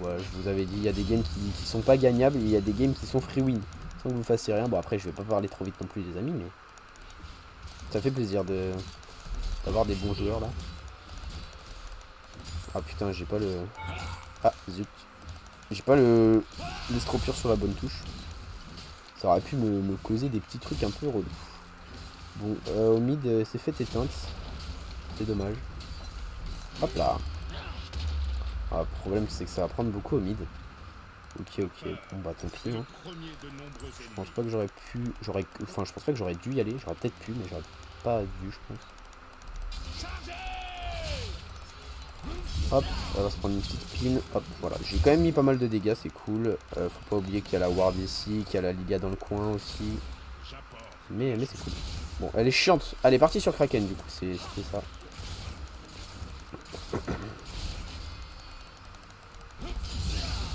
[SPEAKER 1] Ouais, je vous avais dit, il y a des games qui sont pas gagnables et il y a des games qui sont free win. Sans que vous fassiez rien. Bon, après, je vais pas parler trop vite non plus, les amis, mais... Ça fait plaisir d'avoir des bons joueurs, là. Ah, putain, j'ai pas le... Ah, zut. J'ai pas l'estropure sur la bonne touche. Ça aurait pu me causer des petits trucs un peu relous. Bon, au mid, c'est fait éteinte. C'est dommage. Hop là. Ah, le problème, c'est que ça va prendre beaucoup au mid. Ok. Bon, bah, tant pis. Hein. Je pense pas que j'aurais pu... Enfin, je pense pas que j'aurais dû y aller. J'aurais peut-être pu, mais j'aurais pas dû, je pense. Hop, elle va se prendre une petite pin. Hop, voilà. J'ai quand même mis pas mal de dégâts, c'est cool. Faut pas oublier qu'il y a la ward ici, qu'il y a la Lilia dans le coin aussi. Mais c'est cool. Bon, elle est chiante. Elle est partie sur Kraken, du coup, c'était ça.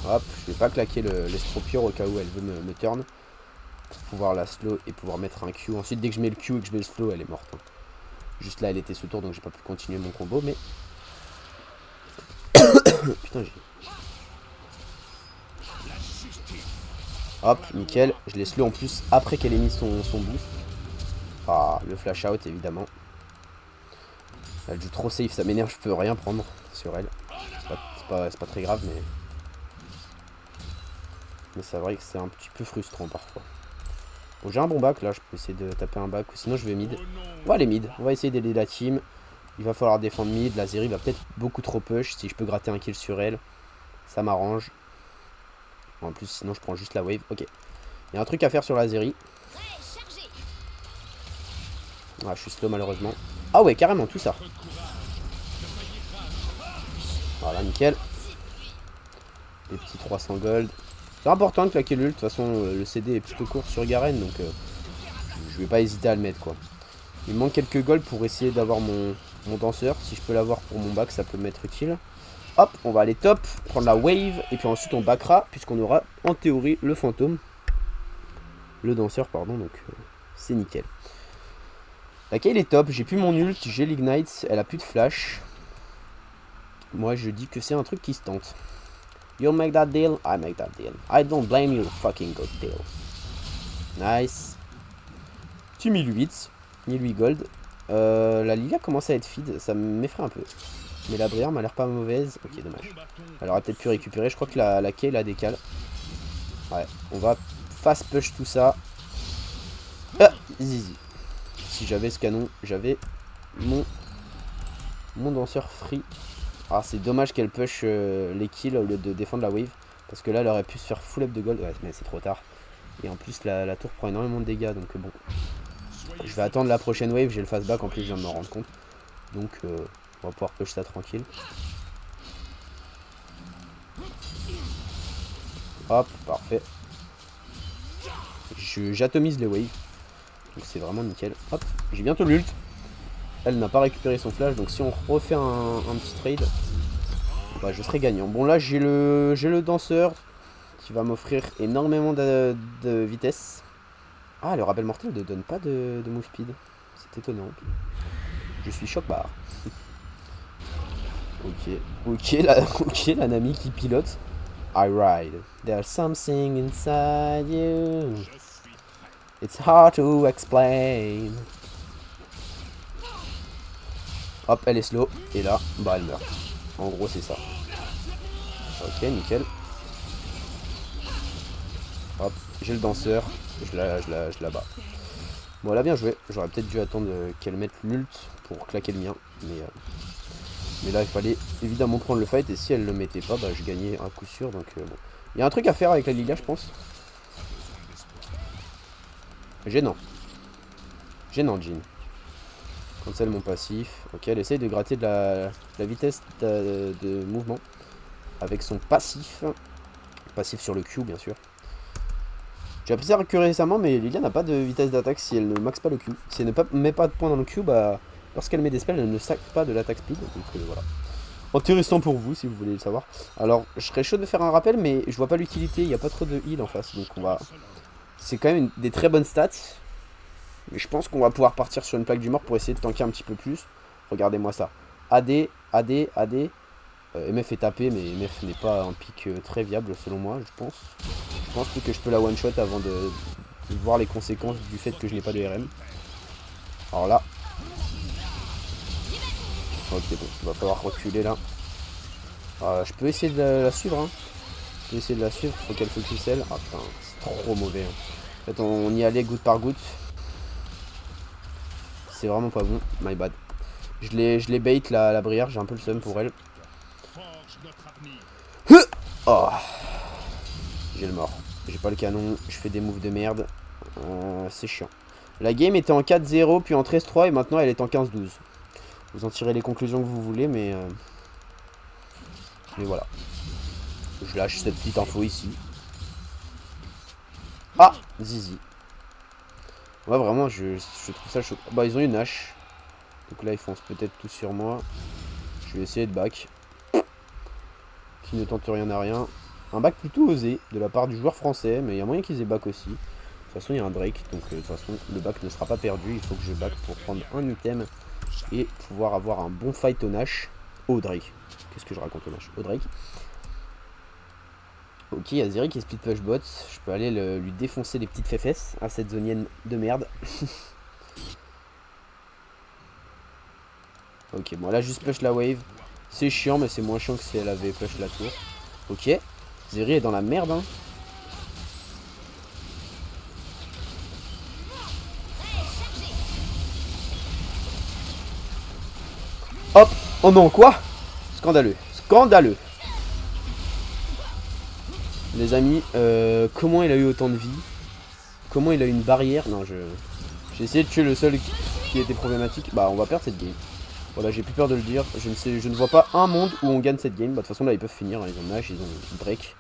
[SPEAKER 1] Hop, je vais pas claquer l'estropure au cas où elle veut me turn. Pour pouvoir la slow et pouvoir mettre un Q. Ensuite, dès que je mets le Q et que je mets le slow, elle est morte. Hein. Juste là, elle était sous tour, donc j'ai pas pu continuer mon combo, mais... Putain, j'ai... Hop, nickel. Je l'ai slow en plus après qu'elle ait mis son boost. Ah, le flash out, évidemment. Elle joue trop safe, ça m'énerve, je peux rien prendre sur elle. C'est pas très grave, mais... Mais c'est vrai que c'est un petit peu frustrant parfois. Bon, j'ai un bon back, là, je peux essayer de taper un back, ou sinon je vais mid. On va aller mid, on va essayer d'aider la team. Il va falloir défendre mid, la Zeri va peut-être beaucoup trop push. Si je peux gratter un kill sur elle, ça m'arrange. En plus, sinon je prends juste la wave. Ok. Il y a un truc à faire sur la Zeri. Ah, je suis slow malheureusement. Ah ouais, carrément, tout ça. Voilà, nickel. Les petits 300 gold. C'est important de claquer l'ult. De toute façon, le CD est plutôt court sur Garen, donc je vais pas hésiter à le mettre, quoi. Il me manque quelques gold pour essayer d'avoir mon danseur. Si je peux l'avoir pour mon back, ça peut m'être utile. Hop, on va aller top, prendre la wave, et puis ensuite on backera, puisqu'on aura en théorie le fantôme. Le danseur, pardon, donc c'est nickel. La Kayle est top, j'ai plus mon ult, j'ai l'ignite, elle a plus de flash. Moi je dis que c'est un truc qui se tente. You make that deal, I make that deal. I don't blame you, fucking good deal. Nice. Petit 1008 gold. La Lilia commence à être feed, ça m'effraie un peu. Mais la Brière m'a l'air pas mauvaise. Ok, dommage. Elle aurait peut-être pu récupérer. Je crois que la Kayle la décale. Ouais, on va fast push tout ça. Ah, zizi. Si j'avais ce canon, j'avais mon danseur free. Ah, c'est dommage qu'elle push les kills au lieu de défendre la wave. Parce que là, elle aurait pu se faire full up de gold. Ouais, mais c'est trop tard. Et en plus, la tour prend énormément de dégâts. Donc bon. Je vais attendre la prochaine wave. J'ai le fast back en plus, je viens de m'en rendre compte. Donc... on va pouvoir push ça tranquille. Hop, parfait. J'atomise les waves. Donc c'est vraiment nickel. Hop, j'ai bientôt l'ult. Elle n'a pas récupéré son flash. Donc si on refait un petit trade, bah, je serai gagnant. Bon là j'ai le danseur qui va m'offrir énormément de vitesse. Ah, le rappel mortel ne donne pas de move speed. C'est étonnant. Je suis choc barre. Ok, la Nami qui pilote. I ride. There's something inside you. It's hard to explain. Hop, elle est slow. Et là, bah elle meurt. En gros, c'est ça. Ok, nickel. Hop, j'ai le danseur. Je la bats. Bon, elle a bien joué. J'aurais peut-être dû attendre qu'elle mette l'ult pour claquer le mien. Mais là, il fallait évidemment prendre le fight. Et si elle le mettait pas, bah je gagnais un coup sûr. Donc bon. Il y a un truc à faire avec la Lilia, je pense. Gênant. Gênant, Jean. Cancel mon passif. Ok, elle essaye de gratter de la vitesse de mouvement. Avec son passif. Passif sur le Q, bien sûr. J'ai appris ça que récemment, mais Lilia n'a pas de vitesse d'attaque si elle ne maxe pas le Q. Si elle ne met pas de points dans le Q, bah, lorsqu'elle met des spells, elle ne sac pas de l'attaque speed. Donc voilà. Intéressant pour vous, si vous voulez le savoir. Alors, je serais chaud de faire un rappel, mais je vois pas l'utilité. Il n'y a pas trop de heal en face. Donc on va... C'est quand même des très bonnes stats. Mais je pense qu'on va pouvoir partir sur une plaque du mort pour essayer de tanker un petit peu plus. Regardez-moi ça. AD, AD, AD. MF est tapé, mais MF n'est pas un pic très viable selon moi, je pense. Je pense que je peux la one-shot avant de voir les conséquences du fait que je n'ai pas de RM. Alors là. Ok, bon, il va falloir reculer là. Je peux essayer de la suivre. Hein. Je peux essayer de la suivre, faut qu'elle focus elle. Ah putain, c'est trop mauvais. Hein. En fait, on y allait goutte par goutte. C'est vraiment pas bon, my bad. Je l'ai bait la brière, j'ai un peu le seum pour elle. Oh. J'ai le mort. J'ai pas le canon, je fais des moves de merde. C'est chiant. La game était en 4-0, puis en 13-3, et maintenant elle est en 15-12. Vous en tirez les conclusions que vous voulez, mais voilà. Je lâche cette petite info ici. Ah, Zizi. Ouais, vraiment, je trouve ça chaud. Bah, ils ont une hache. Donc là, ils foncent peut-être tout sur moi. Je vais essayer de back. Qui ne tente rien à rien. Un back plutôt osé de la part du joueur français, mais il y a moyen qu'ils aient back aussi. De toute façon, il y a un Drake, donc de toute façon, le back ne sera pas perdu. Il faut que je back pour prendre un item et pouvoir avoir un bon fight au Nash. Au Drake. Qu'est-ce que je raconte au Nash? Au Drake. Ok, il y a Zeri qui est split push bot. Je peux aller lui défoncer les petites fesses à cette zonienne de merde. Ok, bon, elle a juste push la wave. C'est chiant, mais c'est moins chiant que si elle avait push la tour. Ok. Zeri est dans la merde, hein. Hop. Oh non, quoi? Scandaleux. Scandaleux. Les amis, comment il a eu autant de vie? Comment il a eu une barrière? Non, j'ai essayé de tuer le seul qui était problématique. Bah, on va perdre cette game. Voilà, j'ai plus peur de le dire. Je ne vois pas un monde où on gagne cette game. Bah, de toute façon, là, ils peuvent finir. Hein. Ils ont Nash, ils ont break.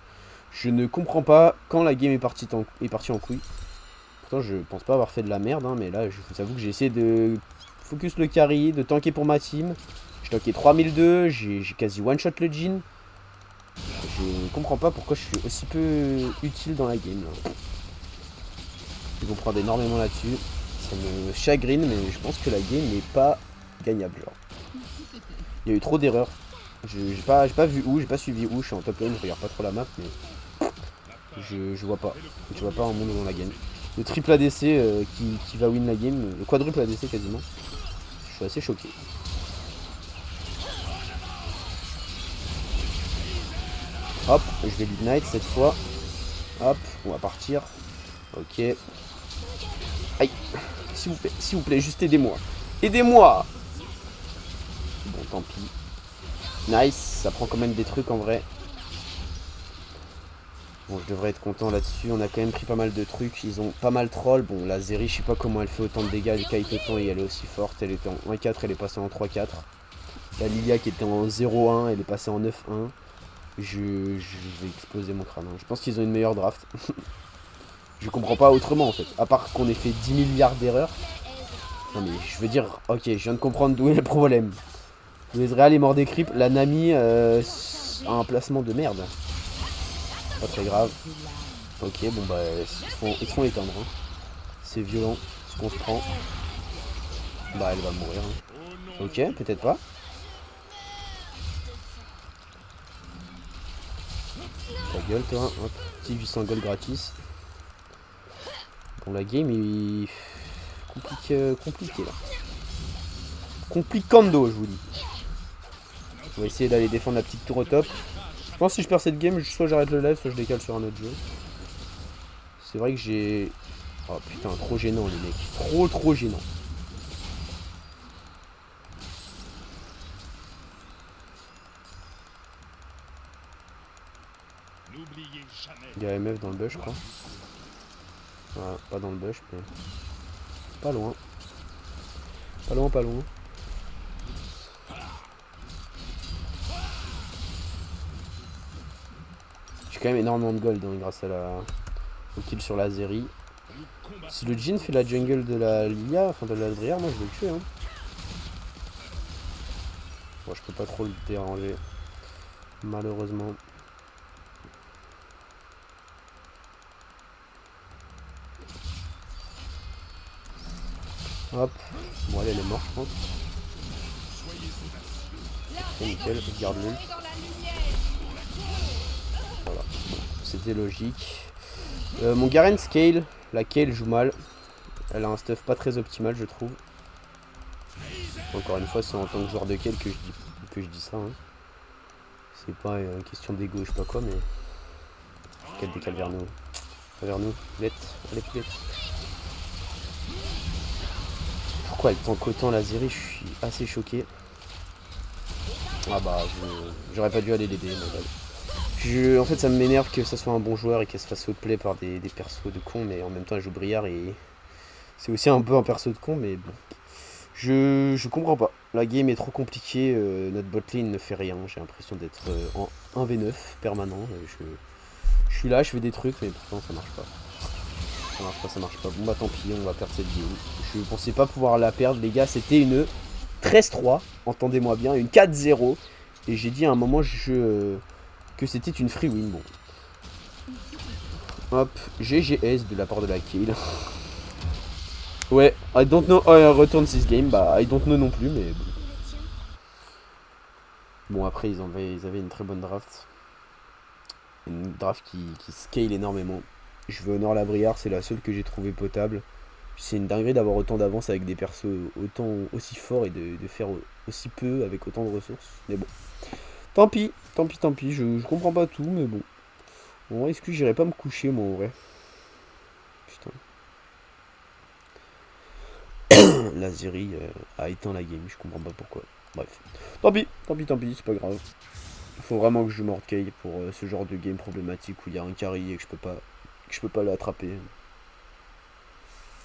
[SPEAKER 1] Je ne comprends pas quand la game est partie en couille. Pourtant, je pense pas avoir fait de la merde. Hein, mais là, je vous avoue que j'ai essayé de focus le carry, de tanker pour ma team. J'ai tanké 3002. J'ai quasi one-shot le Jhin. Je ne comprends pas pourquoi je suis aussi peu utile dans la game. Là. Ils vont prendre énormément là-dessus. Ça me chagrine, mais je pense que la game n'est pas gagnable. Genre. Il y a eu trop d'erreurs. J'ai pas vu où, j'ai pas suivi où. Je suis en top lane, je regarde pas trop la map, mais je vois pas. Je vois pas un monde où on la gagne. Le triple ADC qui va win la game, le quadruple ADC quasiment. Je suis assez choqué. Hop, je vais l'ignite cette fois. Hop, on va partir. Ok. Aïe. S'il vous plaît, juste aidez-moi. Aidez-moi. Bon, tant pis. Nice, ça prend quand même des trucs en vrai. Bon, je devrais être content là-dessus. On a quand même pris pas mal de trucs. Ils ont pas mal troll. Bon, la Zeri, je sais pas comment elle fait autant de dégâts. Elle kite autant et elle est aussi forte. Elle était en 1-4, elle est passée en 3-4. La Lilia qui était en 0-1, elle est passée en 9-1. Je vais exploser mon crâne. Je pense qu'ils ont une meilleure draft. Je comprends pas autrement en fait. À part qu'on ait fait 10 milliards d'erreurs. Non mais je veux dire, ok, je viens de comprendre d'où est le problème. Le Ezreal est mort des creeps. La Nami, un placement de merde. Pas très grave. Ok, bon bah, ils se font éteindre. Hein. C'est violent ce qu'on se prend. Bah, elle va mourir. Hein. Ok, peut-être pas. Ta gueule, toi. Hop, petit 800 gold gratis. Bon, la game, il... compliqué, là. Complicando, je vous dis. On va essayer d'aller défendre la petite tour au top. Je pense que si je perds cette game, soit j'arrête le live, soit je décale sur un autre jeu. C'est vrai que j'ai... Oh putain, trop gênant les mecs. Trop gênant. Il y a MF dans le bush, je crois. Voilà, pas dans le bush, mais... Pas loin. Pas loin. J'ai quand même énormément de gold hein, grâce à au kill sur la Zeri. Si le Jhin fait la jungle de la Lilia, enfin de la Drière, moi je vais le tuer. Hein. Bon, je peux pas trop le déranger. Malheureusement. Hop. Bon, allez, elle est morte, je pense. Ok, nickel, je garde l'ult. Voilà. C'était logique. Mon Garen scale. La Kayle joue mal. Elle a un stuff pas très optimal, je trouve. Encore une fois, c'est en tant que joueur de Kayle que je dis ça. Hein. C'est pas une question d'ego, je sais pas quoi, mais... Quel décale vers nous. Vers nous, poulette. Allez, poulette. Pourquoi elle tank autant la Zeri? Je suis assez choqué. Ah bah, j'aurais pas dû aller l'aider. En fait, ça m'énerve que ça soit un bon joueur et qu'elle se fasse outplay par des persos de con, mais en même temps, elle joue Briard et... C'est aussi un peu un perso de con, mais bon. Je comprends pas. La game est trop compliquée, notre botlane ne fait rien. J'ai l'impression d'être en 1v9 permanent. Je suis là, je fais des trucs, mais pourtant ça marche pas. Ça marche pas. Bon bah tant pis, on va perdre cette game. Je pensais pas pouvoir la perdre, les gars. C'était une 13-3, entendez-moi bien, une 4-0. Et j'ai dit à un moment que c'était une free win. Bon. Hop, GGS de la part de la Kayle. Ouais, I don't know how I return this game. Bah, I don't know non plus, mais bon. Bon, après, ils avaient une très bonne draft. Une draft qui scale énormément. Je veux Honor la Brière, c'est la seule que j'ai trouvée potable. C'est une dinguerie d'avoir autant d'avance avec des persos aussi forts et de faire aussi peu avec autant de ressources. Mais bon. Tant pis. Je comprends pas tout, mais bon. Bon, est-ce que j'irai pas me coucher, moi, en vrai? Putain. La Zeri a éteint la game, je comprends pas pourquoi. Bref. Tant pis, c'est pas grave. Il faut vraiment que je morde Kayle pour ce genre de game problématique où il y a un carry et que je peux pas l'attraper.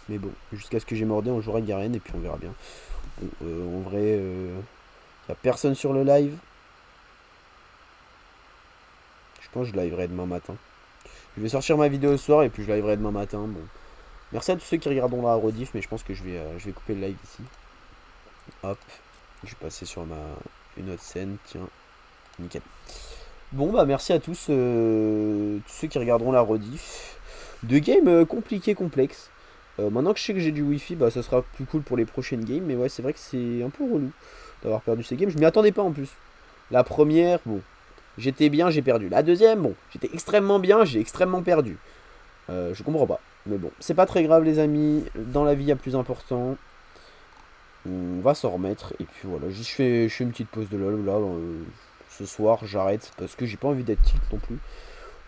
[SPEAKER 1] Mais bon, jusqu'à ce que j'ai mordé, on jouera Garen et puis on verra bien. Bon, en vrai, y a personne sur le live. Je pense que je liverai demain matin. Je vais sortir ma vidéo ce soir et puis je liverai demain matin. Bon. Merci à tous ceux qui regarderont la rediff, mais je pense que je vais couper le live ici. Hop, je vais passer sur une autre scène, tiens, nickel. Bon bah merci à tous ceux qui regarderont la rediff. Deux games compliqués, complexes. Maintenant que je sais que j'ai du wifi, bah ça sera plus cool pour les prochaines games, mais ouais c'est vrai que c'est un peu relou d'avoir perdu ces games. Je m'y attendais pas en plus. La première, bon, j'étais bien, j'ai perdu. La deuxième, bon, j'étais extrêmement bien, j'ai extrêmement perdu. Je comprends pas. Mais bon, c'est pas très grave les amis. Dans la vie, il y a plus important. On va s'en remettre. Et puis voilà, je fais une petite pause de LOL. Là, ce soir, j'arrête. Parce que j'ai pas envie d'être tilt non plus.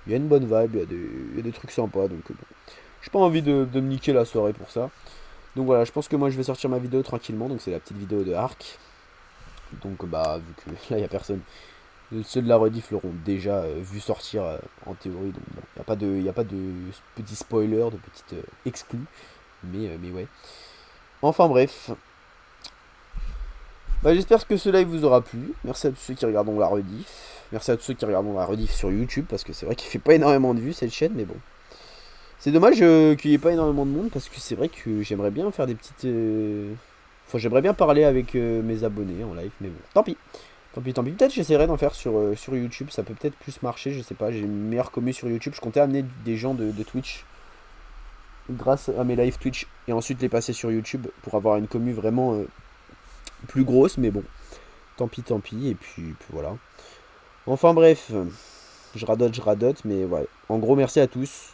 [SPEAKER 1] Il y a une bonne vibe, il y a des trucs sympas. Donc bon, j'ai pas envie de me niquer la soirée pour ça. Donc voilà, je pense que moi je vais sortir ma vidéo tranquillement. Donc c'est la petite vidéo de Arc. Donc bah, vu que là, il y a personne. Ceux de la rediff l'auront déjà vu sortir en théorie, donc bon, il n'y a pas de petits spoilers, de petites exclus, mais ouais. Enfin bref. Bah, j'espère que ce live vous aura plu. Merci à tous ceux qui regarderont la rediff. Merci à tous ceux qui regarderont la rediff sur YouTube, parce que c'est vrai qu'il fait pas énormément de vues cette chaîne, mais bon. C'est dommage qu'il n'y ait pas énormément de monde, parce que c'est vrai que j'aimerais bien faire des petites... Enfin, j'aimerais bien parler avec mes abonnés en live, mais bon, tant pis. Tant pis. Peut-être j'essaierai d'en faire sur YouTube. Ça peut peut-être plus marcher, je sais pas. J'ai une meilleure commu sur YouTube. Je comptais amener des gens de Twitch grâce à mes live Twitch et ensuite les passer sur YouTube pour avoir une commu vraiment plus grosse. Mais bon, tant pis. Et puis voilà. Enfin bref, je radote. Mais ouais. En gros, merci à tous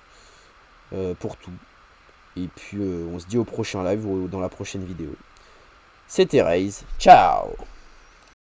[SPEAKER 1] pour tout. Et puis on se dit au prochain live ou dans la prochaine vidéo. C'était Raze. Ciao.